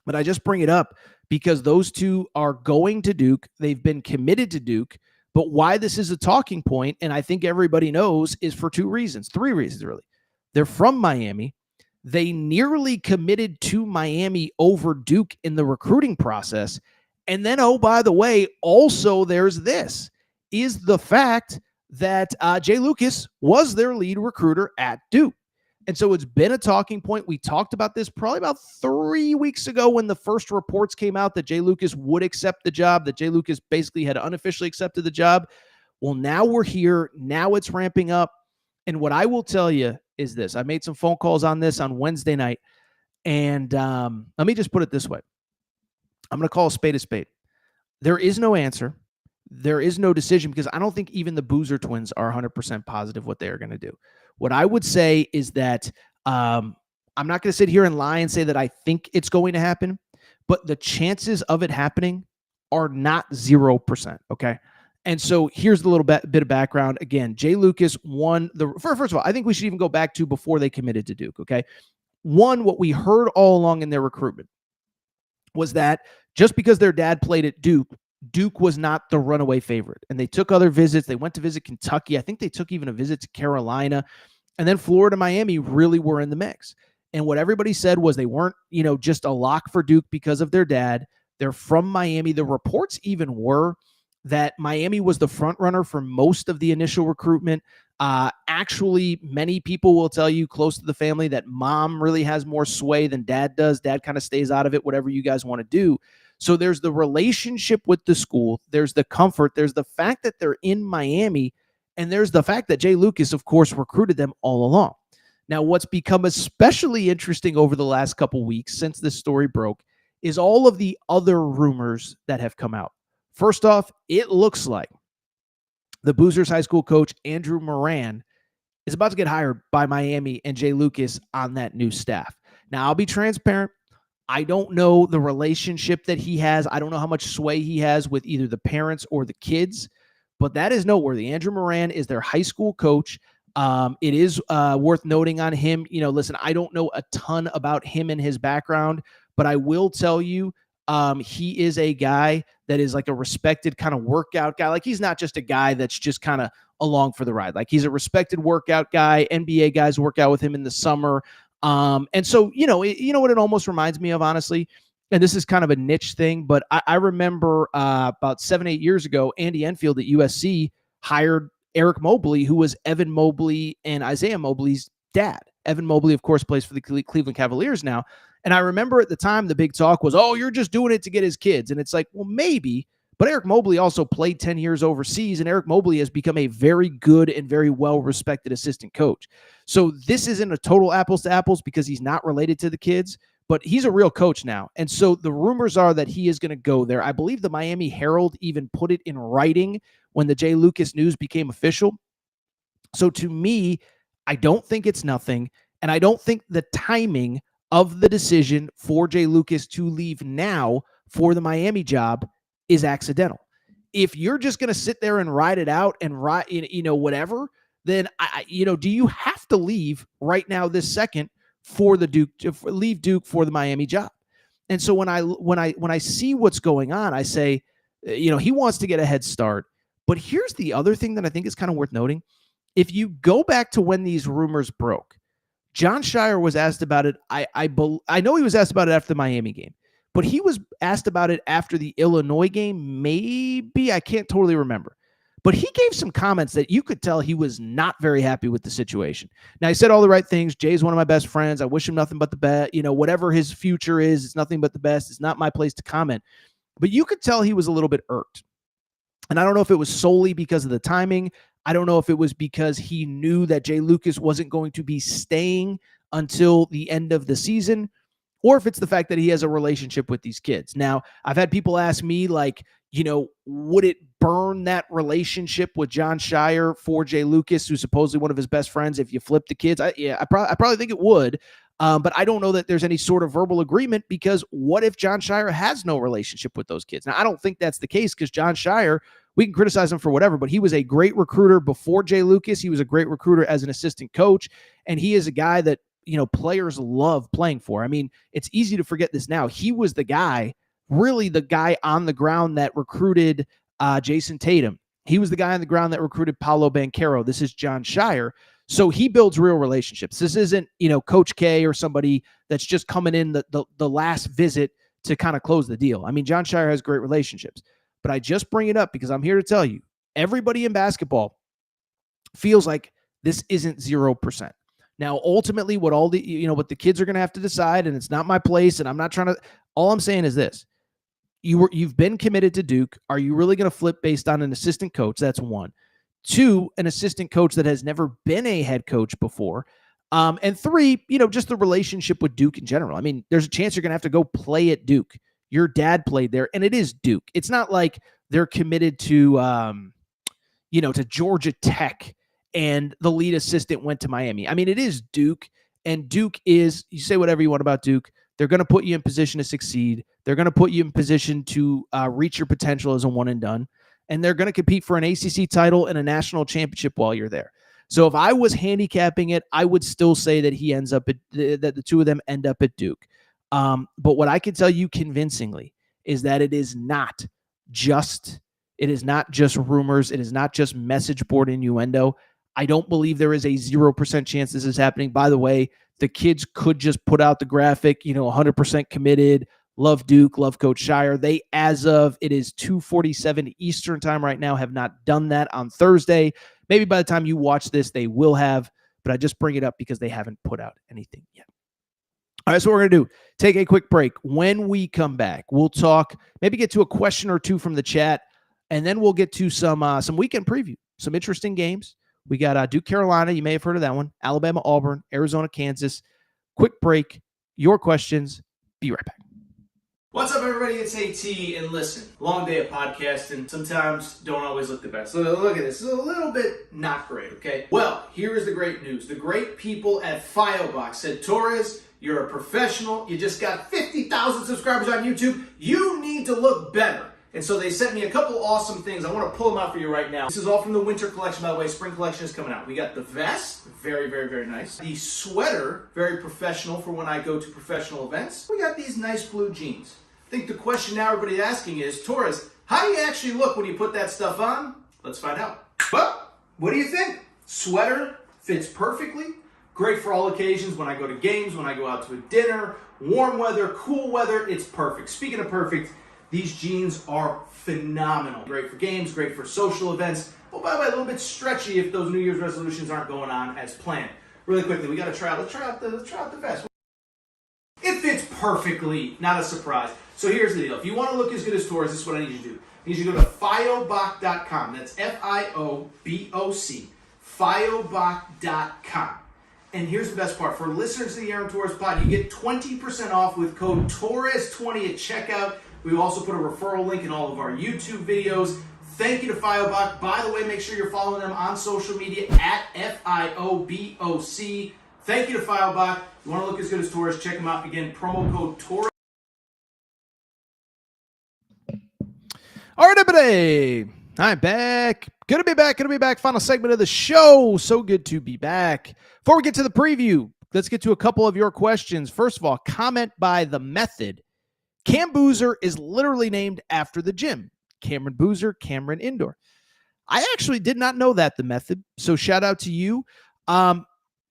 Speaker 1: But I just bring it up because those two are going to Duke. They've been committed to Duke. But why this is a talking point, and I think everybody knows, is for three reasons, really. They're from Miami. They nearly committed to Miami over Duke in the recruiting process. And then, oh, by the way, also there's this, is the fact that Jay Lucas was their lead recruiter at Duke. And so it's been a talking point. We talked about this probably about 3 weeks ago when the first reports came out that Jay Lucas would accept the job, that Jay Lucas basically had unofficially accepted the job. Well, now we're here. Now it's ramping up. And what I will tell you is this. I made some phone calls on this on Wednesday night. And let me just put it this way. I'm going to call a spade a spade. There is no answer. There is no decision because I don't think even the Boozer twins are 100% positive what they are going to do. What I would say is that I'm not going to sit here and lie and say that I think it's going to happen, but the chances of it happening are not 0%, okay? And so here's the little bit of background. Again, Jay Lucas won the – first of all, I think we should even go back to before they committed to Duke, okay? One, what we heard all along in their recruitment was that just because their dad played at Duke, Duke was not the runaway favorite. And they took other visits. They went to visit Kentucky. I think they took even a visit to Carolina. And then Florida, Miami really were in the mix. And what everybody said was they weren't, just a lock for Duke because of their dad. They're from Miami. The reports even were that Miami was the front runner for most of the initial recruitment. Actually, many people will tell you close to the family that mom really has more sway than dad does. Dad kind of stays out of it, whatever you guys want to do. So there's the relationship with the school. There's the comfort. There's the fact that they're in Miami. And there's the fact that Jay Lucas, of course, recruited them all along. Now, what's become especially interesting over the last couple weeks since this story broke is all of the other rumors that have come out. First off, it looks like the Boozers high school coach, Andrew Moran, is about to get hired by Miami and Jay Lucas on that new staff. Now, I'll be transparent. I don't know the relationship that he has. I don't know how much sway he has with either the parents or the kids, but that is noteworthy. Andrew Moran is their high school coach. It is worth noting on him. Listen, I don't know a ton about him and his background, but I will tell you he is a guy that is like a respected kind of workout guy. Like he's not just a guy that's just kind of along for the ride. Like he's a respected workout guy. NBA guys work out with him in the summer. And so, you know what it almost reminds me of, honestly, and this is kind of a niche thing, but I remember about 7-8 years ago, Andy Enfield at USC hired Eric Mobley, who was Evan Mobley and Isaiah Mobley's dad. Evan Mobley, of course, plays for the Cleveland Cavaliers now. And I remember at the time, the big talk was, oh, you're just doing it to get his kids. And it's like, well, maybe, but Eric Mobley also played 10 years overseas, and Eric Mobley has become a very good and very well-respected assistant coach. So this isn't a total apples to apples because he's not related to the kids, but he's a real coach now. And so the rumors are that he is going to go there. I believe the Miami Herald even put it in writing when the Jay Lucas news became official. So to me, I don't think it's nothing, and I don't think the timing of the decision for Jay Lucas to leave now for the Miami job is accidental. if you're just going to sit there and ride it out and whatever, then do you have to leave right now this second for the Duke, leave Duke for the Miami job? And so when I see what's going on, I say, he wants to get a head start. But here's the other thing that I think is kind of worth noting. If you go back to when these rumors broke, Jon Scheyer was asked about it. I know he was asked about it after the Miami game, but he was asked about it after the Illinois game. Maybe, I can't totally remember. But he gave some comments that you could tell he was not very happy with the situation. Now, he said all the right things. Jay's one of my best friends. I wish him nothing but the best. Whatever his future is, it's nothing but the best. It's not my place to comment. But you could tell he was a little bit irked. And I don't know if it was solely because of the timing. I don't know if it was because he knew that Jay Lucas wasn't going to be staying until the end of the season, or if it's the fact that he has a relationship with these kids. Now, I've had people ask me, like, would it burn that relationship with Jon Scheyer for Jay Lucas, who's supposedly one of his best friends, if you flip the kids? I probably think it would. But I don't know that there's any sort of verbal agreement, because what if Jon Scheyer has no relationship with those kids? Now, I don't think that's the case, because Jon Scheyer, we can criticize him for whatever, but he was a great recruiter before Jay Lucas. He was a great recruiter as an assistant coach, and he is a guy that, players love playing for. I mean, it's easy to forget this now. He was the guy, really the guy on the ground that recruited Jason Tatum. He was the guy on the ground that recruited Paolo Banchero. This is Jon Scheyer. So he builds real relationships. This isn't, Coach K or somebody that's just coming in the last visit to kind of close the deal. I mean, Jon Scheyer has great relationships, but I just bring it up because I'm here to tell you, everybody in basketball feels like this isn't 0%. Now, ultimately, what the kids are going to have to decide, and it's not my place, and I'm not trying to, all I'm saying is this. You've been committed to Duke. Are you really going to flip based on an assistant coach? That's one. Two, an assistant coach that has never been a head coach before. And three, just the relationship with Duke in general. I mean, there's a chance you're going to have to go play at Duke. Your dad played there, and it is Duke. It's not like they're committed to, to Georgia Tech and the lead assistant went to Miami. I mean, it is Duke, and Duke is, you say whatever you want about Duke, they're going to put you in position to succeed. They're going to put you in position to reach your potential as a one and done. And they're going to compete for an ACC title and a national championship while you're there. So if I was handicapping it, I would still say that that the two of them end up at Duke. But what I can tell you convincingly is that it is not just rumors. It is not just message board innuendo. I don't believe there is a 0% chance this is happening. By the way, the kids could just put out the graphic, 100% committed. Love Duke, love Coach Scheyer. They, as of, it is 2:47 Eastern time right now, have not done that on Thursday. Maybe by the time you watch this, they will have, but I just bring it up because they haven't put out anything yet. All right, so what we're going to do, take a quick break. When we come back, we'll talk, maybe get to a question or two from the chat, and then we'll get to some weekend preview, some interesting games. We got Duke, Carolina. You may have heard of that one. Alabama, Auburn, Arizona, Kansas. Quick break. Your questions. Be right back. What's up, everybody? It's AT, and listen, long day of podcasting. Sometimes don't always look the best. So look at this. It's a little bit not great, okay? Well, here is the great news. The great people at FioBox said, Torres, you're a professional. You just got 50,000 subscribers on YouTube. You need to look better. And so they sent me a couple awesome things. I want to pull them out for you right now. This is all from the winter collection, by the way. Spring collection is coming out. We got the vest, very, very, very nice. The sweater, very professional for when I go to professional events. We got these nice blue jeans. I think the question now everybody's asking is, Torres, how do you actually look when you put that stuff on? Let's find out. Well, what do you think? Sweater fits perfectly. Great for all occasions. When I go to games, when I go out to a dinner, warm weather, cool weather, it's perfect. Speaking of perfect, these jeans are phenomenal. Great for games, great for social events. Oh, by the way, a little bit stretchy if those New Year's resolutions aren't going on as planned. Really quickly, we got to try out. Let's try out the vest. It fits perfectly, not a surprise. So here's the deal. If you want to look as good as Torres, this is what I need you to do. I need you to go to FioBoc.com. That's FIOBOC. FioBoc.com. And here's the best part. For listeners to the Aaron Torres pod, you get 20% off with code Torres20 at checkout. We also put a referral link in all of our YouTube videos. Thank you to FioBoc. By the way, make sure you're following them on social media at FIOBOC. Thank you to FioBoc. You want to look as good as Torres, check them out. Again, promo code Torres. All right, everybody. I'm back. Gonna be back. Final segment of the show. So good to be back. Before we get to the preview, let's get to a couple of your questions. First of all, comment by The Method. Cam Boozer is literally named after the gym. Cameron Boozer, Cameron Indoor. I actually did not know that, The Method. So shout out to you.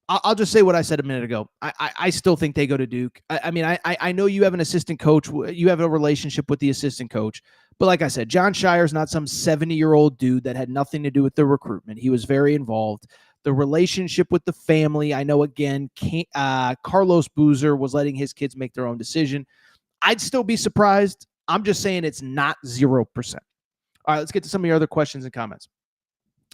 Speaker 1: I'll just say what I said a minute ago. I still think they go to Duke. I know you have an assistant coach. You have a relationship with the assistant coach. But like I said, John Shire's not some 70-year-old dude that had nothing to do with the recruitment. He was very involved. The relationship with the family, I know, again, Carlos Boozer was letting his kids make their own decision. I'd still be surprised. I'm just saying it's not 0%. All right, let's get to some of your other questions and comments.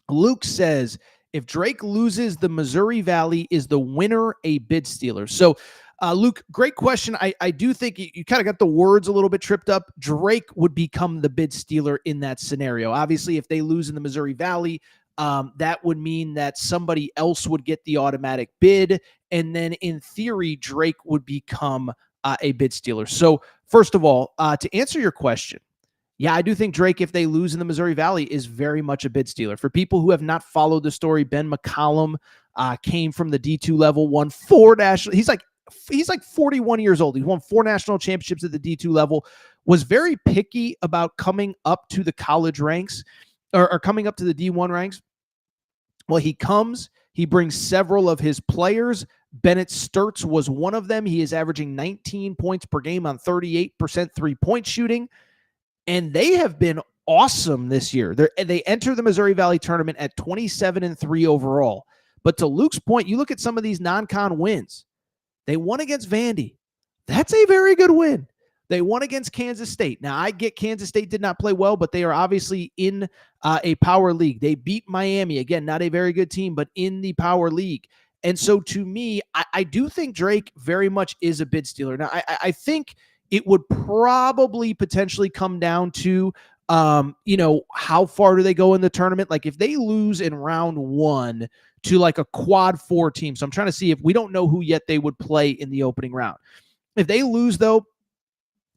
Speaker 1: Luke says, if Drake loses the Missouri Valley, is the winner a bid stealer? So, Luke, great question. I do think you kind of got the words a little bit tripped up. Drake would become the bid stealer in that scenario. Obviously, if they lose in the Missouri Valley, that would mean that somebody else would get the automatic bid. And then in theory, Drake would become a bid stealer. So first of all, to answer your question, yeah, I do think Drake, if they lose in the Missouri Valley, is very much a bid stealer. For people who have not followed the story, Ben McCollum came from the D2 level, won 4 national. He's like 41 years old. He won 4 national championships at the D2 level, was very picky about coming up to the college ranks or coming up to the D1 ranks. Well, he brings several of his players. Bennett Sturtz was one of them. He is averaging 19 points per game on 38% three-point shooting. And they have been awesome this year. They enter the Missouri Valley tournament at 27-3 overall. But to Luke's point, you look at some of these non-con wins. They won against Vandy. That's a very good win. They won against Kansas State. Now, I get Kansas State did not play well, but they are obviously in a power league. They beat Miami. Again, not a very good team, but in the power league. And so to me, I do think Drake very much is a bid stealer. Now, I think it would probably potentially come down to, how far do they go in the tournament? Like if they lose in round 1 to like a quad 4 team. So I'm trying to see if we don't know who yet they would play in the opening round. If they lose though,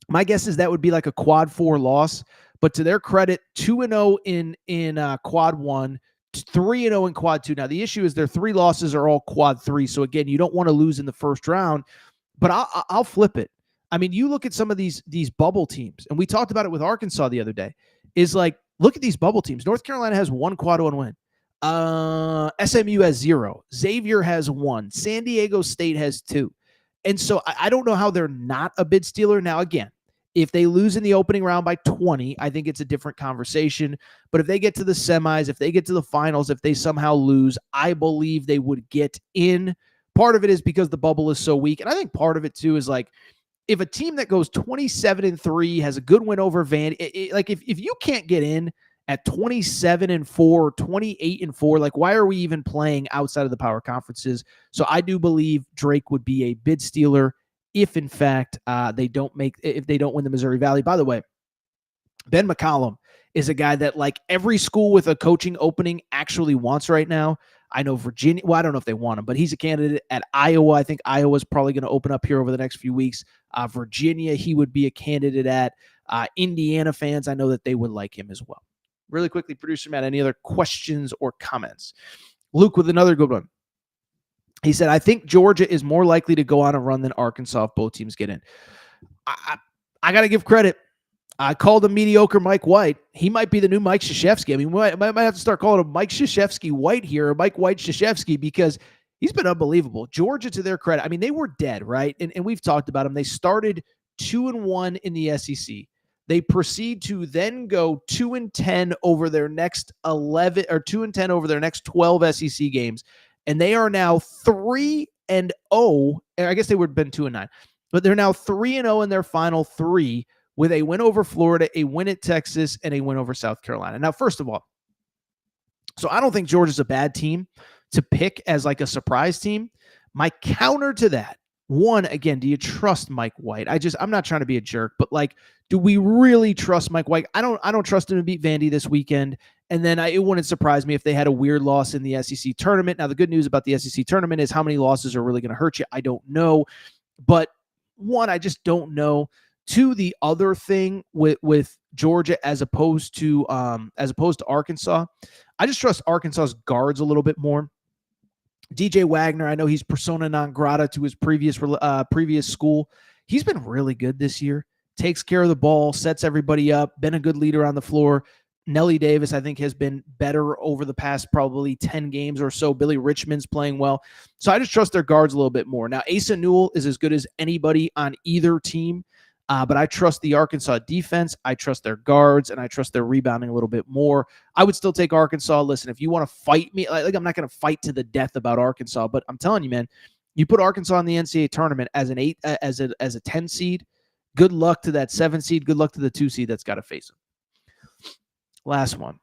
Speaker 1: my guess is that would be like a quad 4 loss, but to their credit, 2-0 in quad 1, 3-0 in quad 2. Now the issue is their 3 losses are all quad 3. So again, you don't want to lose in the first round, but I'll flip it. I mean, you look at some of these bubble teams, and we talked about it with Arkansas the other day, is like, look at these bubble teams. North Carolina has 1 quad 1 win. SMU has 0. Xavier has 1. San Diego State has 2. And so I don't know how they're not a bid stealer. Now, again, if they lose in the opening round by 20, I think it's a different conversation. But if they get to the semis, if they get to the finals, if they somehow lose, I believe they would get in. Part of it is because the bubble is so weak. And I think part of it, too, is like, if a team that goes 27-3 has a good win over Vandy, like if you can't get in at 27-4 or 28-4, like why are we even playing outside of the power conferences? So I do believe Drake would be a bid stealer if in fact if they don't win the Missouri Valley. By the way, Ben McCollum is a guy that like every school with a coaching opening actually wants right now. I know Virginia, well, I don't know if they want him, but he's a candidate at Iowa. I think Iowa's probably going to open up here over the next few weeks. Virginia, he would be a candidate at. Indiana fans, I know that they would like him as well. Really quickly, producer Matt, any other questions or comments? Luke with another good one. He said, I think Georgia is more likely to go on a run than Arkansas if both teams get in. I got to give credit. I called him mediocre Mike White. He might be the new Mike Krzyzewski. I mean, we might have to start calling him Mike Krzyzewski White here, or Mike White Krzyzewski, because he's been unbelievable. Georgia, to their credit, I mean, they were dead, right? And we've talked about them. They started 2-1 in the SEC. They proceed to then go 2-10 over their next 11 or 2-10 over their next 12 SEC games. And they are now 3-0. I guess they would have been 2-9, but they're now 3-0 in their final 3, with a win over Florida, a win at Texas, and a win over South Carolina. Now, first of all, so I don't think Georgia's a bad team to pick as like a surprise team. My counter to that, one, again, do you trust Mike White? I'm not trying to be a jerk, but like, do we really trust Mike White? I don't trust him to beat Vandy this weekend. And then it wouldn't surprise me if they had a weird loss in the SEC tournament. Now, the good news about the SEC tournament is how many losses are really going to hurt you. I don't know. But one, I just don't know. the other thing with Georgia as opposed to Arkansas, I just trust Arkansas's guards a little bit more. DJ Wagner, I know he's persona non grata to his previous school. He's been really good this year. Takes care of the ball, sets everybody up, been a good leader on the floor. Nelly Davis, I think, has been better over the past probably 10 games or so. Billy Richmond's playing well. So I just trust their guards a little bit more. Now, Asa Newell is as good as anybody on either team, but I trust the Arkansas defense. I trust their guards, and I trust their rebounding a little bit more. I would still take Arkansas. Listen, if you want to fight me, like I'm not going to fight to the death about Arkansas, but I'm telling you, man, you put Arkansas in the NCAA tournament as an 8, as a 10 seed. Good luck to that 7 seed. Good luck to the 2 seed that's got to face them. Last one.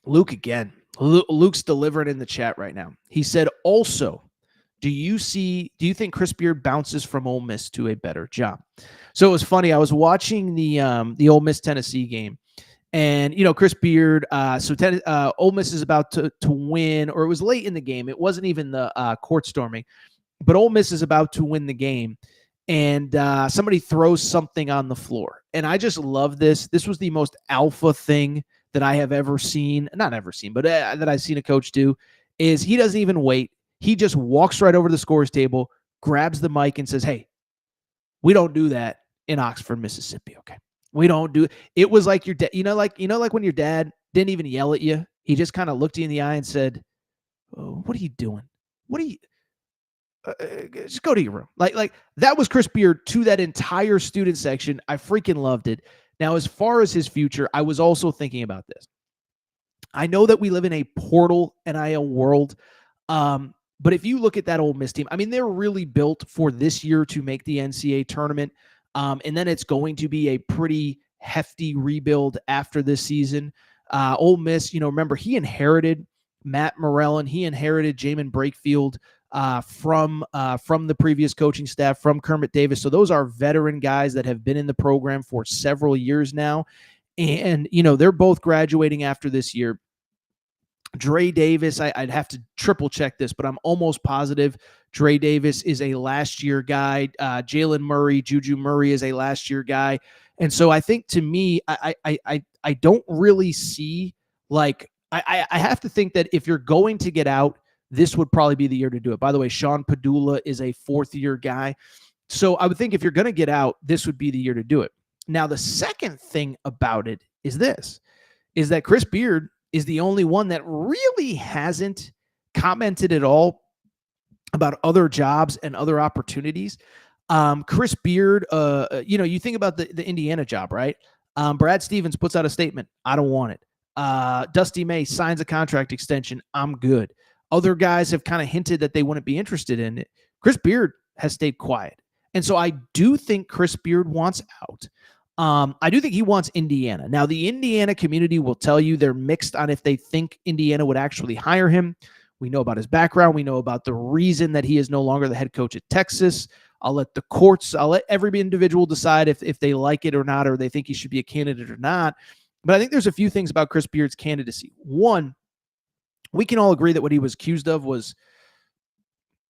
Speaker 1: Luke again. Luke's delivering in the chat right now. He said, also, do you think Chris Beard bounces from Ole Miss to a better job? So it was funny. I was watching the Ole Miss Tennessee game, and Chris Beard. Ole Miss is about to win, or it was late in the game. It wasn't even the court storming, but Ole Miss is about to win the game. And somebody throws something on the floor. And I just love this. This was the most alpha thing that I have ever seen. Not ever seen, but that I've seen a coach do, is he doesn't even wait. He just walks right over to the scorer's table, grabs the mic, and says, hey, we don't do that in Oxford, Mississippi, okay? We don't do it. It was like your dad, like when your dad didn't even yell at you. He just kind of looked you in the eye and said, oh, what are you doing? What are you... just go to your room. Like that was Chris Beard to that entire student section. I freaking loved it. Now, as far as his future, I was also thinking about this. I know that we live in a portal NIL world, but if you look at that Ole Miss team, I mean, they're really built for this year to make the NCAA tournament, and then it's going to be a pretty hefty rebuild after this season. Ole Miss, remember, he inherited Matt Morrell, and he inherited Jamin Brakefield from the previous coaching staff, from Kermit Davis. So those are veteran guys that have been in the program for several years now. And, they're both graduating after this year. Dre Davis, I'd have to triple check this, but I'm almost positive Dre Davis is a last year guy. Jalen Murray, Juju Murray is a last year guy. And so I think, to me, I don't really see, like, I have to think that if you're going to get out, this would probably be the year to do it. By the way, Sean Padula is a 4th-year guy. So I would think if you're going to get out, this would be the year to do it. Now, the second thing about it is that Chris Beard is the only one that really hasn't commented at all about other jobs and other opportunities. Chris Beard, you think about the Indiana job, right? Brad Stevens puts out a statement. I don't want it. Dusty May signs a contract extension. I'm good. Other guys have kind of hinted that they wouldn't be interested in it. Chris Beard has stayed quiet. And so I do think Chris Beard wants out. I do think he wants Indiana. Now, the Indiana community will tell you they're mixed on if they think Indiana would actually hire him. We know about his background. We know about the reason that he is no longer the head coach at Texas. I'll let every individual decide if they like it or not, or they think he should be a candidate or not. But I think there's a few things about Chris Beard's candidacy. One, we can all agree that what he was accused of was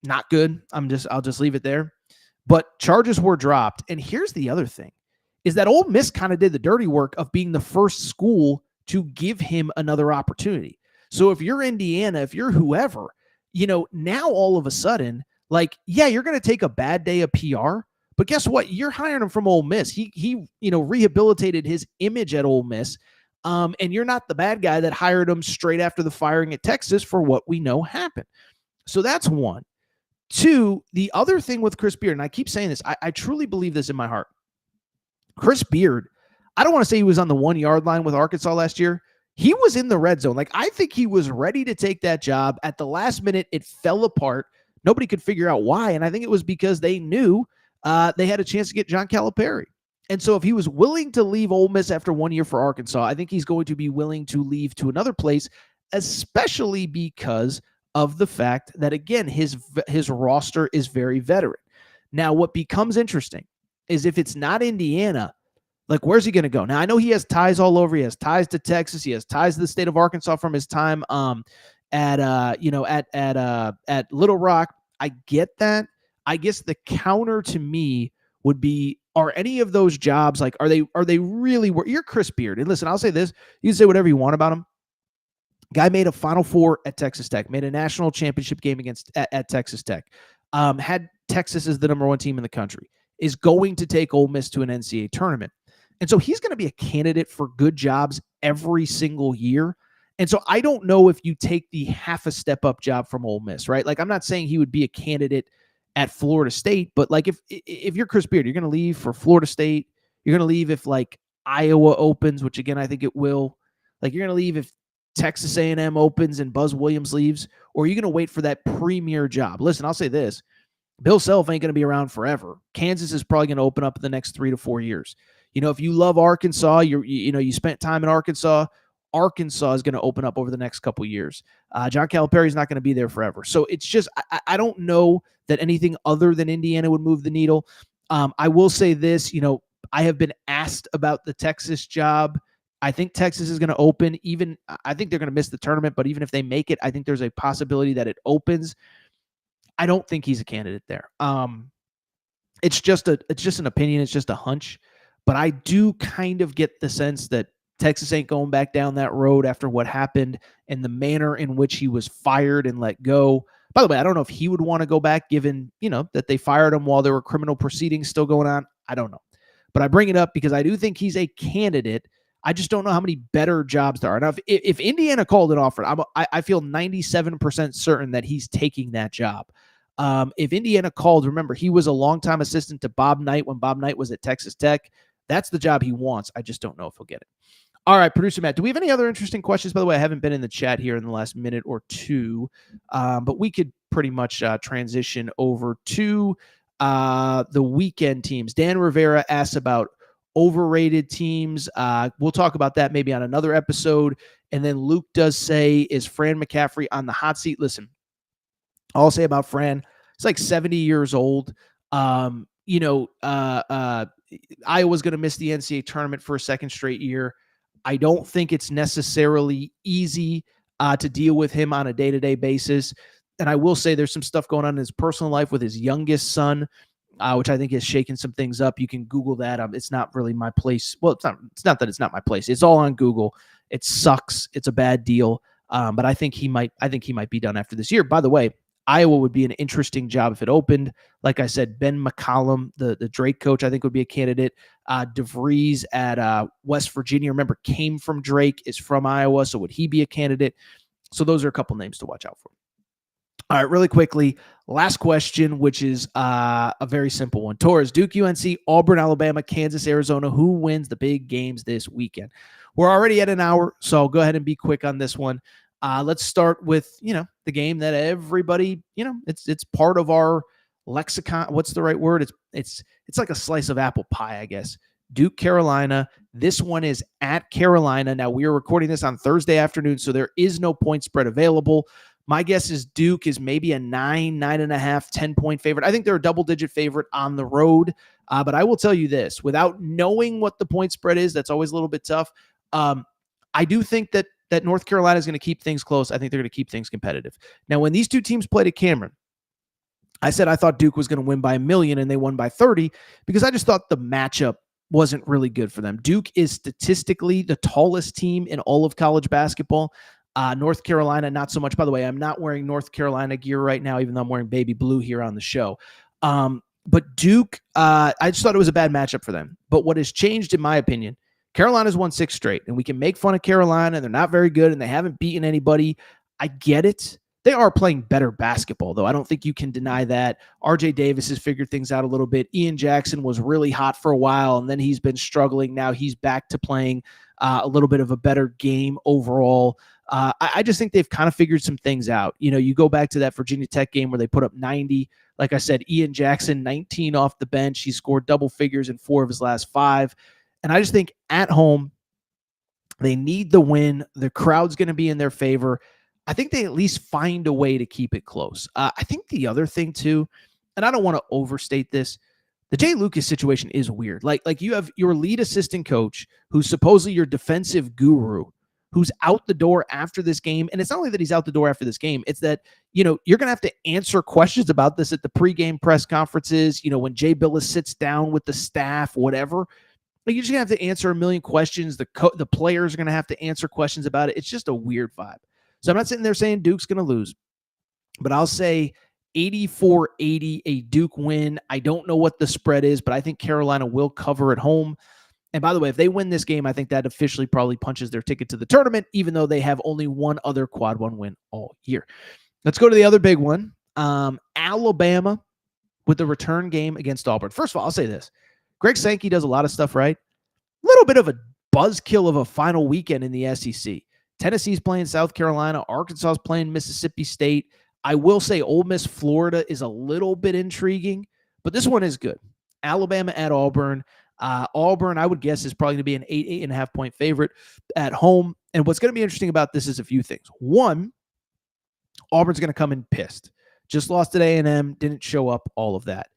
Speaker 1: not good. I'll just leave it there. But charges were dropped. And here's the other thing, is that Ole Miss kind of did the dirty work of being the first school to give him another opportunity. So if you're Indiana, if you're whoever, now all of a sudden, like, yeah, you're going to take a bad day of PR, but guess what? You're hiring him from Ole Miss. He rehabilitated his image at Ole Miss. And you're not the bad guy that hired him straight after the firing at Texas for what we know happened. So that's one. Two, the other thing with Chris Beard, and I keep saying this, I truly believe this in my heart. Chris Beard, I don't want to say he was on the 1-yard line with Arkansas last year. He was in the red zone. Like, I think he was ready to take that job. At the last minute, it fell apart. Nobody could figure out why. And I think it was because they knew they had a chance to get John Calipari. And so if he was willing to leave Ole Miss after 1 year for Arkansas, I think he's going to be willing to leave to another place, especially because of the fact that, again, his roster is very veteran. Now, what becomes interesting is if it's not Indiana, like, where's he going to go? Now, I know he has ties all over. He has ties to Texas. He has ties to the state of Arkansas from his time at Little Rock. I get that. I guess the counter to me would be are any of those jobs, like, are they really, you're Chris Beard. And listen, I'll say this, you can say whatever you want about him. Guy made a Final Four at Texas Tech, made a national championship game at Texas Tech, had Texas as the number one team in the country, is going to take Ole Miss to an NCAA tournament. And so he's going to be a candidate for good jobs every single year. And so I don't know if you take the half a step up job from Ole Miss, right? Like, I'm not saying he would be a candidate at Florida State, but like, if you're Chris Beard, you're going to leave for Florida State. You're going to leave if like Iowa opens, which again, I think it will. Like, you're going to leave if Texas A&M opens and Buzz Williams leaves, or are you going to wait for that premier job? Listen, I'll say this. Bill Self ain't going to be around forever. Kansas is probably going to open up in the next 3 to 4 years. You know, if you love Arkansas, you spent time in Arkansas, Arkansas is going to open up over the next couple years. John Calipari is not going to be there forever. So it's just, I don't know that anything other than Indiana would move the needle. I will say this, I have been asked about the Texas job. I think Texas is going to open. I think they're going to miss the tournament, but even if they make it, I think there's a possibility that it opens. I don't think he's a candidate there. It's just an opinion. It's just a hunch, but I do kind of get the sense that Texas ain't going back down that road after what happened and the manner in which he was fired and let go. By the way, I don't know if he would want to go back given, that they fired him while there were criminal proceedings still going on. I don't know. But I bring it up because I do think he's a candidate. I just don't know how many better jobs there are. Now, if Indiana called an offer, I feel 97% certain that he's taking that job. If Indiana called, remember, he was a longtime assistant to Bob Knight when Bob Knight was at Texas Tech. That's the job he wants. I just don't know if he'll get it. All right, Producer Matt, do we have any other interesting questions? By the way, I haven't been in the chat here in the last minute or two, but we could pretty much transition over to the weekend teams. Dan Rivera asks about overrated teams. We'll talk about that maybe on another episode. And then Luke does say, is Fran McCaffrey on the hot seat? Listen, all I'll say about Fran, he's like 70 years old. Iowa's going to miss the NCAA tournament for a second straight year. I don't think it's necessarily easy to deal with him on a day-to-day basis. And I will say there's some stuff going on in his personal life with his youngest son, which I think is shaking some things up. You can Google that. It's not really my place. Well, it's not that it's not my place. It's all on Google. It sucks. It's a bad deal. But I think he might be done after this year. By the way, Iowa would be an interesting job if it opened. Like I said, Ben McCollum, the Drake coach, I think would be a candidate. DeVries at West Virginia, remember, came from Drake, is from Iowa. So would he be a candidate? So those are a couple names to watch out for. All right, really quickly, last question, which is a very simple one. Torres, Duke, UNC, Auburn, Alabama, Kansas, Arizona. Who wins the big games this weekend? We're already at an hour, so I'll go ahead and be quick on this one. Let's start with, the game that everybody, it's part of our lexicon. What's the right word? It's like a slice of apple pie, I guess. Duke, Carolina. This one is at Carolina. Now, we are recording this on Thursday afternoon, so there is no point spread available. My guess is Duke is maybe a 9.5, 10-point favorite. I think they're a double-digit favorite on the road. But I will tell you this, without knowing what the point spread is, that's always a little bit tough. I do think that North Carolina is going to keep things close. I think they're going to keep things competitive. Now, when these two teams played at Cameron, I said I thought Duke was going to win by 1 million, and they won by 30 because I just thought the matchup wasn't really good for them. Duke is statistically the tallest team in all of college basketball. North Carolina, not so much. By the way, I'm not wearing North Carolina gear right now, even though I'm wearing baby blue here on the show. But Duke, I just thought it was a bad matchup for them. But what has changed, in my opinion, Carolina's won 6 straight, and we can make fun of Carolina, and they're not very good, and they haven't beaten anybody. I get it. They are playing better basketball, though. I don't think you can deny that. RJ Davis has figured things out a little bit. Ian Jackson was really hot for a while, and then he's been struggling. Now he's back to playing a little bit of a better game overall. I just think they've kind of figured some things out. You go back to that Virginia Tech game where they put up 90. Like I said, Ian Jackson, 19 off the bench. He scored double figures in 4 of his last 5. And I just think at home, they need the win. The crowd's going to be in their favor. I think they at least find a way to keep it close. I think the other thing too, and I don't want to overstate this, the Jay Lucas situation is weird. Like you have your lead assistant coach, who's supposedly your defensive guru, who's out the door after this game. And it's not only that he's out the door after this game, it's that, you're going to have to answer questions about this at the pregame press conferences, when Jay Billis sits down with the staff, whatever. Like, you're just going to have to answer a million questions. The players are going to have to answer questions about it. It's just a weird vibe. So I'm not sitting there saying Duke's going to lose, but I'll say 84-80, a Duke win. I don't know what the spread is, but I think Carolina will cover at home. And by the way, if they win this game, I think that officially probably punches their ticket to the tournament, even though they have only one other quad one win all year. Let's go to the other big one. Alabama with the return game against Auburn. First of all, I'll say this. Greg Sankey does a lot of stuff right. A little bit of a buzzkill of a final weekend in the SEC. Tennessee's playing South Carolina. Arkansas's playing Mississippi State. I will say Ole Miss, Florida is a little bit intriguing, but this one is good. Alabama at Auburn. Auburn, I would guess, is probably going to be an 8.5 point favorite at home. And what's going to be interesting about this is a few things. One, Auburn's going to come in pissed. Just lost at A&M, didn't show up, all of that.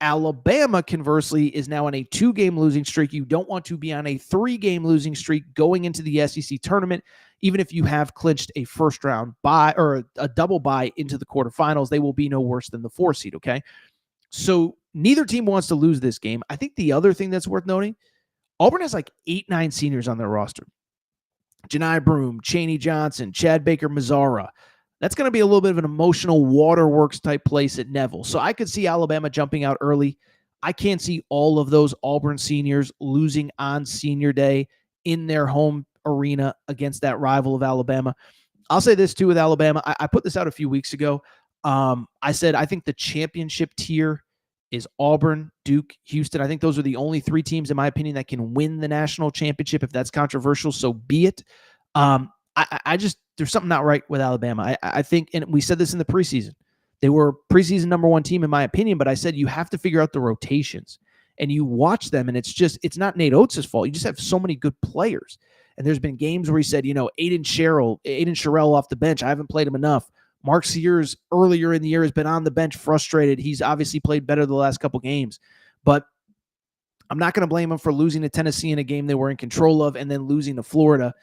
Speaker 1: Alabama, conversely, is now on a 2-game losing streak. You don't want to be on a 3-game losing streak going into the SEC tournament, even if you have clinched a first-round bye or a double bye into the quarterfinals. They will be no worse than the 4 seed, okay? So neither team wants to lose this game. I think the other thing that's worth noting, Auburn has like 8-9 seniors on their roster. Janai Broome, Chaney Johnson, Chad Baker-Mazzara. That's going to be a little bit of an emotional waterworks type place at Neville. So I could see Alabama jumping out early. I can't see all of those Auburn seniors losing on senior day in their home arena against that rival of Alabama. I'll say this too with Alabama. I put this out a few weeks ago. I said I think the championship tier is Auburn, Duke, Houston. I think those are the only 3 teams, in my opinion, that can win the national championship. If that's controversial, so be it. I just, there's something not right with Alabama. I think, and we said this in the preseason, they were preseason number 1 team, in my opinion, but I said you have to figure out the rotations. And you watch them, and it's not Nate Oates' fault. You just have so many good players. And there's been games where he said, Aiden Sherrill off the bench, I haven't played him enough. Mark Sears earlier in the year has been on the bench frustrated. He's obviously played better the last couple games. But I'm not going to blame him for losing to Tennessee in a game they were in control of and then losing to Florida.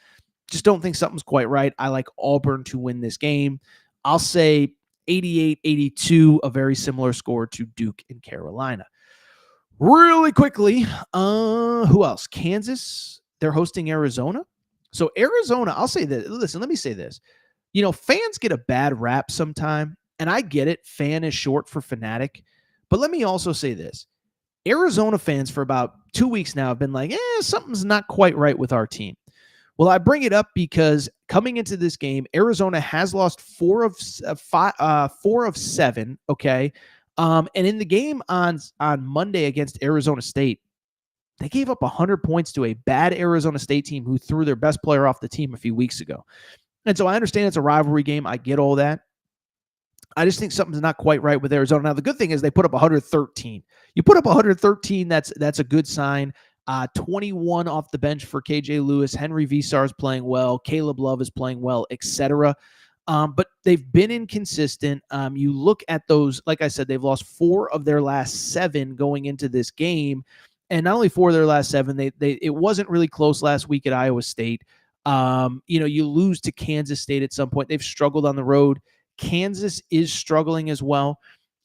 Speaker 1: Just don't think something's quite right. I like Auburn to win this game. I'll say 88-82, a very similar score to Duke and Carolina. Really quickly, who else? Kansas, they're hosting Arizona. So Arizona, I'll say this. Listen, let me say this. Fans get a bad rap sometime, and I get it. Fan is short for fanatic. But let me also say this. Arizona fans for about 2 weeks now have been like, something's not quite right with our team. Well, I bring it up because coming into this game, Arizona has lost 4 of 7, okay? And in the game on Monday against Arizona State, they gave up 100 points to a bad Arizona State team who threw their best player off the team a few weeks ago. And so I understand it's a rivalry game. I get all that. I just think something's not quite right with Arizona. Now, the good thing is they put up 113. You put up 113, that's a good sign. 21 off the bench for KJ Lewis. Henry Visar is playing well. Caleb Love is playing well, etc. But they've been inconsistent. You look at those, like I said, they've lost 4 of their last 7 going into this game. And not only 4 of their last 7, it wasn't really close last week at Iowa State. You lose to Kansas State at some point. They've struggled on the road. Kansas is struggling as well.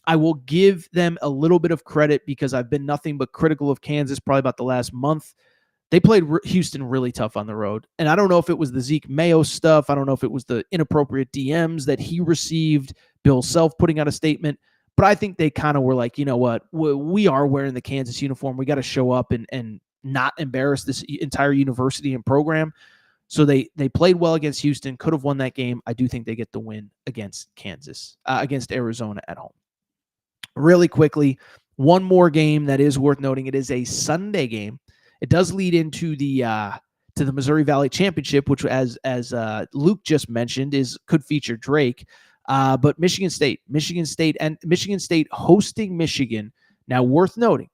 Speaker 1: I will give them a little bit of credit because I've been nothing but critical of Kansas probably about the last month. They played Houston really tough on the road. And I don't know if it was the Zeke Mayo stuff. I don't know if it was the inappropriate DMs that he received, Bill Self putting out a statement. But I think they kind of were like, you know what? We are wearing the Kansas uniform. We got to show up and not embarrass this entire university and program. So they played well against Houston, could have won that game. I do think they get the win against against Arizona at home. Really quickly, one more game that is worth noting. It is a Sunday game. It does lead into the Missouri Valley Championship, which, as Luke just mentioned, could feature Drake. But Michigan State hosting Michigan. Now, worth noting,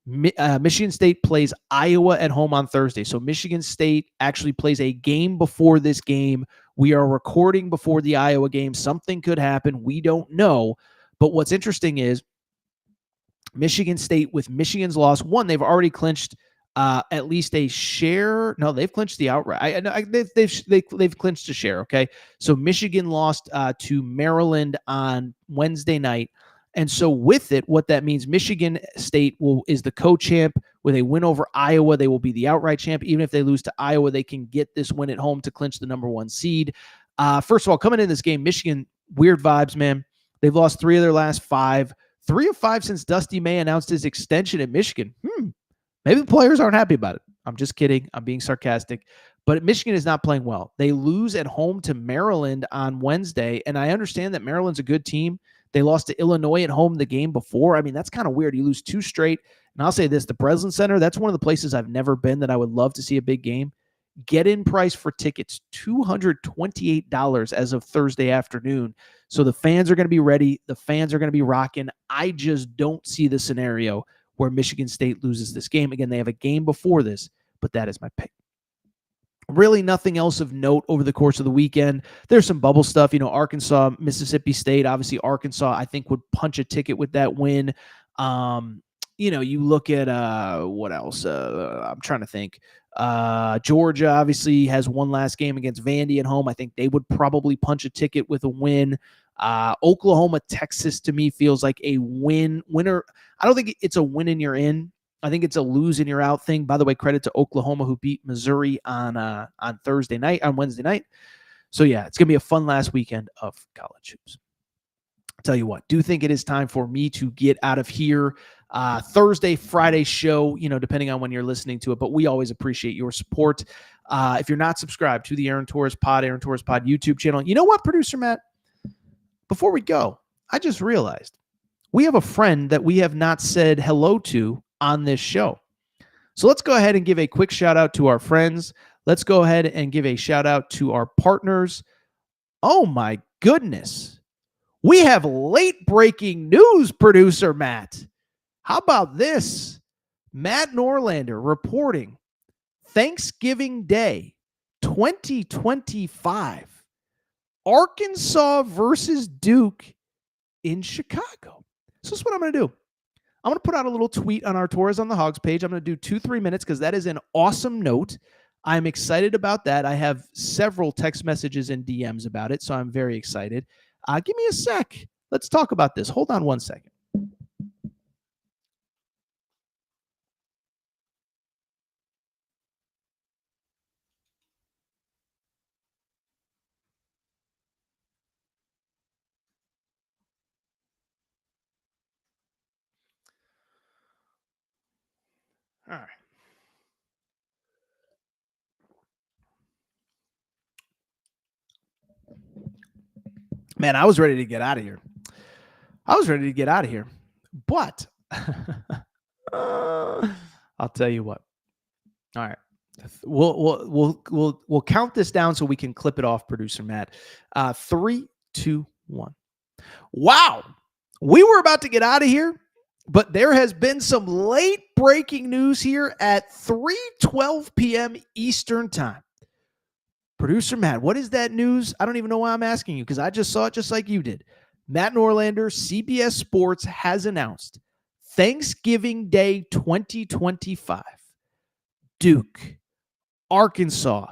Speaker 1: Michigan State plays Iowa at home on Thursday. So Michigan State actually plays a game before this game. We are recording before the Iowa game. Something could happen. We don't know. But what's interesting is Michigan State, with Michigan's loss, one, they've already clinched at least a share. No, they've clinched the outright. They've clinched a share. Okay, so Michigan lost to Maryland on Wednesday night, and so with it, what that means, Michigan State is the co-champ. With a win over Iowa, they will be the outright champ. Even if they lose to Iowa, they can get this win at home to clinch the number 1 seed. First of all, coming in this game, Michigan, weird vibes, man. They've lost 3 of their last 5. 3 of 5 since Dusty May announced his extension at Michigan. Maybe the players aren't happy about it. I'm just kidding. I'm being sarcastic. But Michigan is not playing well. They lose at home to Maryland on Wednesday, and I understand that Maryland's a good team. They lost to Illinois at home the game before. I mean, that's kind of weird. You lose 2 straight. And I'll say this, the Breslin Center, that's one of the places I've never been that I would love to see a big game. Get-in price for tickets, $228 as of Thursday afternoon. So the fans are going to be ready. The fans are going to be rocking. I just don't see the scenario where Michigan State loses this game. Again, they have a game before this, but that is my pick. Really nothing else of note over the course of the weekend. There's some bubble stuff. Arkansas, Mississippi State. Obviously, Arkansas, I think, would punch a ticket with that win. You look at what else? I'm trying to think. Georgia obviously has one last game against Vandy at home. I think they would probably punch a ticket with a win. Oklahoma, Texas, to me, feels like a winner. I don't think it's a win and you're in. I think it's a lose and you're out thing. By the way, credit to Oklahoma who beat Missouri on Wednesday night. So yeah, it's gonna be a fun last weekend of college hoops. I'll tell you what, do think it is time for me to get out of here. Thursday, Friday show, depending on when you're listening to it, but we always appreciate your support. If you're not subscribed to the Aaron Torres Pod YouTube channel, you know what, Producer Matt? Before we go, I just realized we have a friend that we have not said hello to on this show. So let's go ahead and give a quick shout out to our friends. Let's go ahead and give a shout out to our partners. Oh my goodness. We have late breaking news, Producer Matt. How about this? Matt Norlander reporting Thanksgiving Day 2025. Arkansas versus Duke in Chicago. So this is what I'm going to do. I'm going to put out a little tweet on our Torres on the Hogs page. I'm going to do 2-3 minutes because that is an awesome note. I'm excited about that. I have several text messages and DMs about it, so I'm very excited. Give me a sec. Let's talk about this. Hold on one second. All right. Man, I was ready to get out of here. But I'll tell you what. All right. We'll count this down so we can clip it off, Producer Matt. 3, 2, 1. Wow. We were about to get out of here, but there has been some late breaking news here at 3:12 p.m. Eastern time. Producer Matt, what is that news? I don't even know why I'm asking you because I just saw it just like you did. Matt Norlander, CBS Sports, has announced Thanksgiving Day 2025. Duke, Arkansas,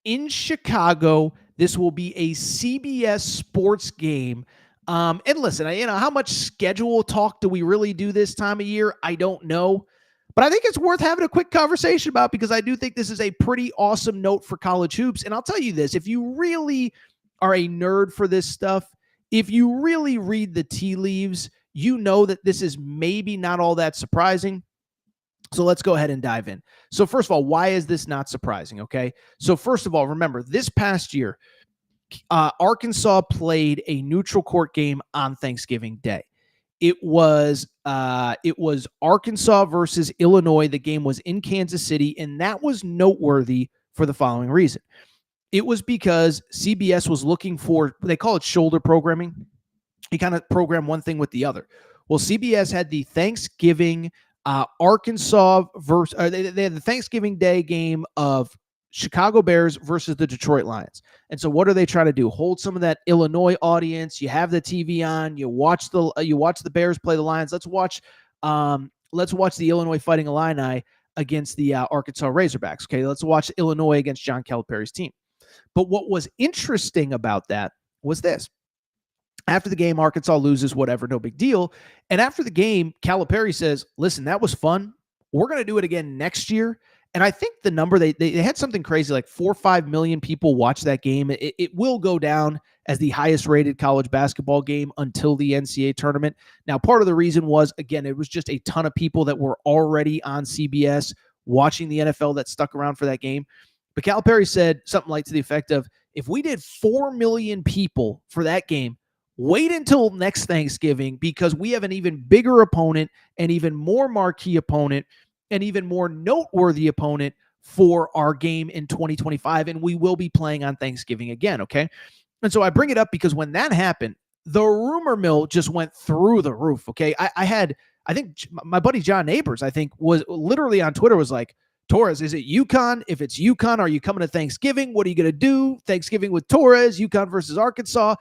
Speaker 1: in Chicago. This will be a CBS Sports game. And listen, how much schedule talk do we really do this time of year? I don't know. But I think it's worth having a quick conversation about because I do think this is a pretty awesome note for college hoops. And I'll tell you this, if you really are a nerd for this stuff, if you really read the tea leaves, you know that this is maybe not all that surprising. So let's go ahead and dive in. So first of all, why is this not surprising? Okay. So first of all, remember this past year, Arkansas played a neutral court game on Thanksgiving Day. It was Arkansas versus Illinois. The game was in Kansas City, and that was noteworthy for the following reason. It was because CBS was looking for, they call it shoulder programming. You kind of program one thing with the other. Well, CBS had the Thanksgiving Arkansas versus they had the Thanksgiving Day game of Chicago Bears versus the Detroit Lions. And so what are they trying to do? Hold some of that Illinois audience. You have the TV on, you watch the Bears play the Lions. Let's watch the Illinois Fighting Illini against the Arkansas Razorbacks. Okay, let's watch Illinois against John Calipari's team. But what was interesting about that was this. After the game, Arkansas loses, whatever, no big deal. And after the game, Calipari says, listen, that was fun. We're going to do it again next year. And I think the number, they had something crazy, like 4 or 5 million people watch that game. It will go down as the highest rated college basketball game until the NCAA tournament. Now, part of the reason was, again, it was just a ton of people that were already on CBS watching the NFL that stuck around for that game. But Calipari said something like to the effect of, if we did 4 million people for that game, wait until next Thanksgiving, because we have an even bigger opponent, an even more marquee opponent, an even more noteworthy opponent for our game in 2025, and we will be playing on Thanksgiving again, okay? And so I bring it up because when that happened, the rumor mill just went through the roof, okay? I think my buddy John Neighbors, I think, was literally on Twitter, was like, Torres, is it UConn? If it's UConn, are you coming to Thanksgiving? What are you going to do? Thanksgiving with Torres, UConn versus Arkansas.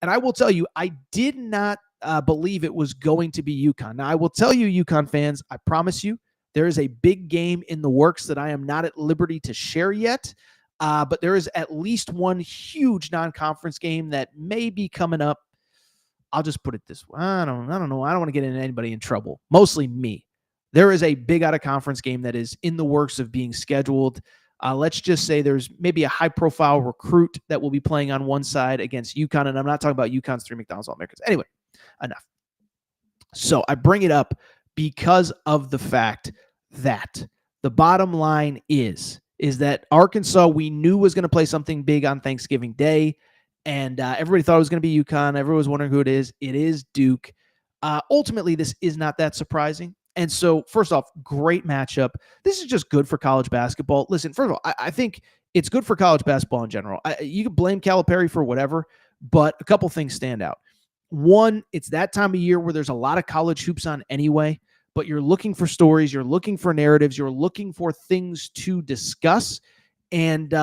Speaker 1: And I will tell you, I did not believe it was going to be UConn. Now, I will tell you, UConn fans, I promise you, there is a big game in the works that I am not at liberty to share yet, but there is at least one huge non-conference game that may be coming up. I'll just put it this way. I don't know. I don't want to get anybody in trouble. Mostly me. There is a big out-of-conference game that is in the works of being scheduled. Let's just say there's maybe a high-profile recruit that will be playing on one side against UConn, and I'm not talking about UConn's 3 McDonald's All-Americans. Anyway, enough. So I bring it up because of the fact that the bottom line is that Arkansas, we knew, was going to play something big on Thanksgiving Day, and everybody thought it was going to be UConn. Everyone was wondering who it is. It is Duke. Ultimately, this is not that surprising. And so, first off, great matchup. This is just good for college basketball. Listen, first of all, I think it's good for college basketball in general. You can blame Calipari for whatever, but a couple things stand out. One, it's that time of year where there's a lot of college hoops on anyway, but you're looking for stories, you're looking for narratives, you're looking for things to discuss. And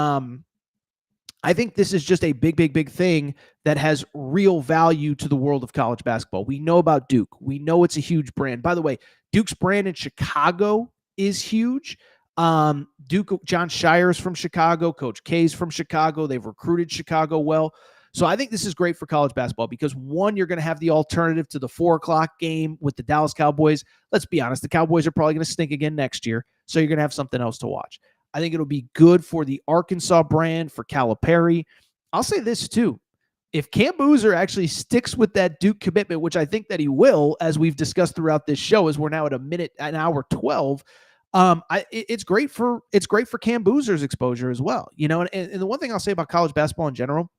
Speaker 1: I think this is just a big thing that has real value to the world of college basketball. We know about Duke. We know it's a huge brand. By the way, Duke's brand in Chicago is huge. Duke, John Shire's from Chicago. Coach K's from Chicago. They've recruited Chicago well. So I think this is great for college basketball because, one, you're going to have the alternative to the 4 o'clock game with the Dallas Cowboys. Let's be honest, the Cowboys are probably going to stink again next year, so you're going to have something else to watch. I think it'll be good for the Arkansas brand, for Calipari. I'll say this, too. If Cam Boozer actually sticks with that Duke commitment, which I think that he will, as we've discussed throughout this show, as we're now at an hour 12, it's great for Cam Boozer's exposure as well. You know, and the one thing I'll say about college basketball in general,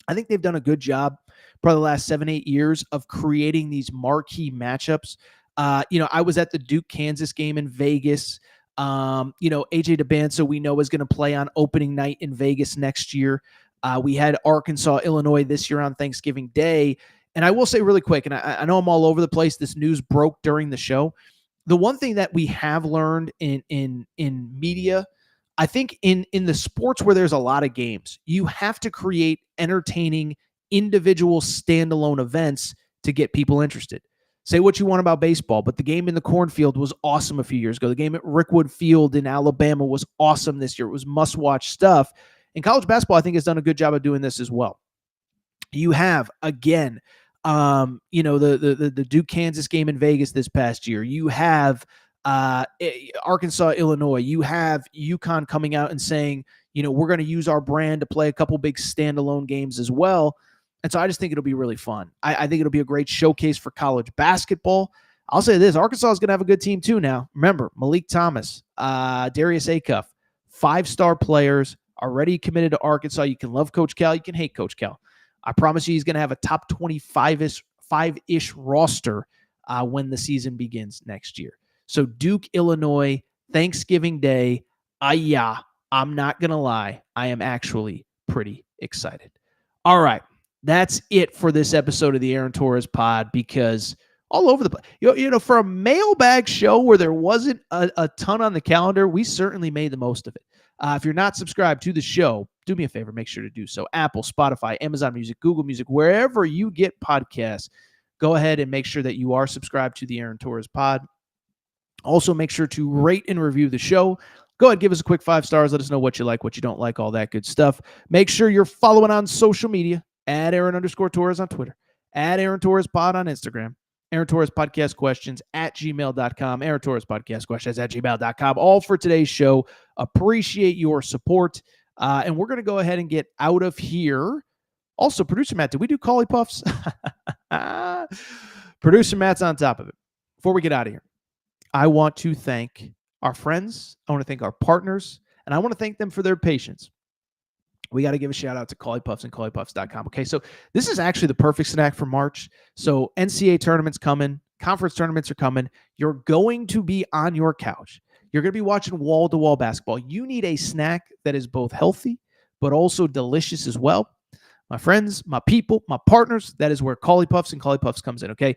Speaker 1: I think they've done a good job probably the last 7-8 years of creating these marquee matchups. I was at the Duke-Kansas game in Vegas. AJ DeBanso, we know, is going to play on opening night in Vegas next year. We had Arkansas, Illinois this year on Thanksgiving Day. And I will say really quick, and I know I'm all over the place. This news broke during the show. The one thing that we have learned in media, I think in the sports where there's a lot of games, you have to create entertaining individual standalone events to get people interested. Say what you want about baseball, but the game in the cornfield was awesome a few years ago. The game at Rickwood Field in Alabama was awesome this year. It was must-watch stuff. And college basketball, I think, has done a good job of doing this as well. You have, again, the Duke-Kansas game in Vegas this past year. You have Arkansas, Illinois. You have UConn coming out and saying, we're going to use our brand to play a couple big standalone games as well. And so I just think it'll be really fun. I think it'll be a great showcase for college basketball. I'll say this, Arkansas is going to have a good team too now. Remember, Malik Thomas, Darius Acuff, 5-star players already committed to Arkansas. You can love Coach Cal. You can hate Coach Cal. I promise you he's going to have a top 25-ish roster when the season begins next year. So Duke, Illinois, Thanksgiving Day. I'm not going to lie. I am actually pretty excited. All right. That's it for this episode of the Aaron Torres Pod, because all over the place, for a mailbag show where there wasn't a ton on the calendar, we certainly made the most of it. If you're not subscribed to the show, do me a favor, make sure to do so. Apple, Spotify, Amazon Music, Google Music, wherever you get podcasts, go ahead and make sure that you are subscribed to the Aaron Torres Pod. Also, make sure to rate and review the show. Go ahead, give us a quick 5 stars. Let us know what you like, what you don't like, all that good stuff. Make sure you're following on social media at Aaron_Torres on Twitter, at Aaron Torres Pod on Instagram, Aaron Torres Podcast Questions at gmail.com, Aaron Torres Podcast Questions at gmail.com. All for today's show. Appreciate your support. And we're going to go ahead and get out of here. Also, Producer Matt, did we do Collie Puffs? Producer Matt's on top of it. Before we get out of here, I want to thank our friends. I want to thank our partners, and I want to thank them for their patience. We got to give a shout out to Collie Puffs and ColliePuffs.com. Okay, so this is actually the perfect snack for March. So NCAA tournaments coming, conference tournaments are coming. You're going to be on your couch. You're going to be watching wall-to-wall basketball. You need a snack that is both healthy but also delicious as well. My friends, my people, my partners, that is where Collie Puffs and Collie Puffs comes in, okay?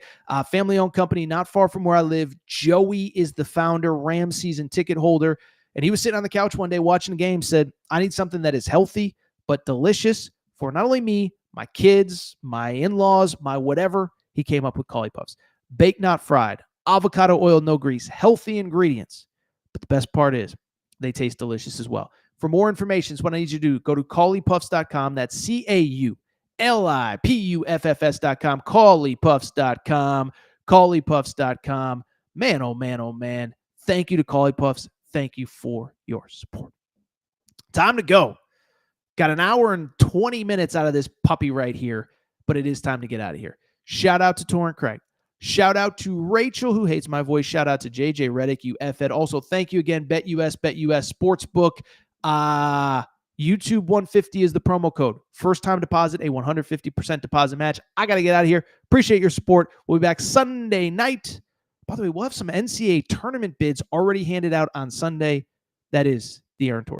Speaker 1: Family-owned company, not far from where I live. Joey is the founder, Rams season ticket holder, and he was sitting on the couch one day watching the game, said, I need something that is healthy but delicious for not only me, my kids, my in-laws, my whatever. He came up with Collie Puffs. Baked, not fried, avocado oil, no grease, healthy ingredients. But the best part is they taste delicious as well. For more information, it's what I need you to do. Go to ColliePuffs.com. That's CAULIPUFFS.com. ColliePuffs.com. ColliePuffs.com. Man, oh man, oh man. Thank you to Collie Puffs. Thank you for your support. Time to go. Got an hour and 20 minutes out of this puppy right here, but it is time to get out of here. Shout out to Torrent Craig. Shout out to Rachel, who hates my voice. Shout out to JJ Reddick, you F-Ed. Also, thank you again, BetUS Sportsbook. YouTube 150 is the promo code. First time deposit, a 150% deposit match. I got to get out of here. Appreciate your support. We'll be back Sunday night. By the way, we'll have some NCAA tournament bids already handed out on Sunday. That is the Aaron Torres.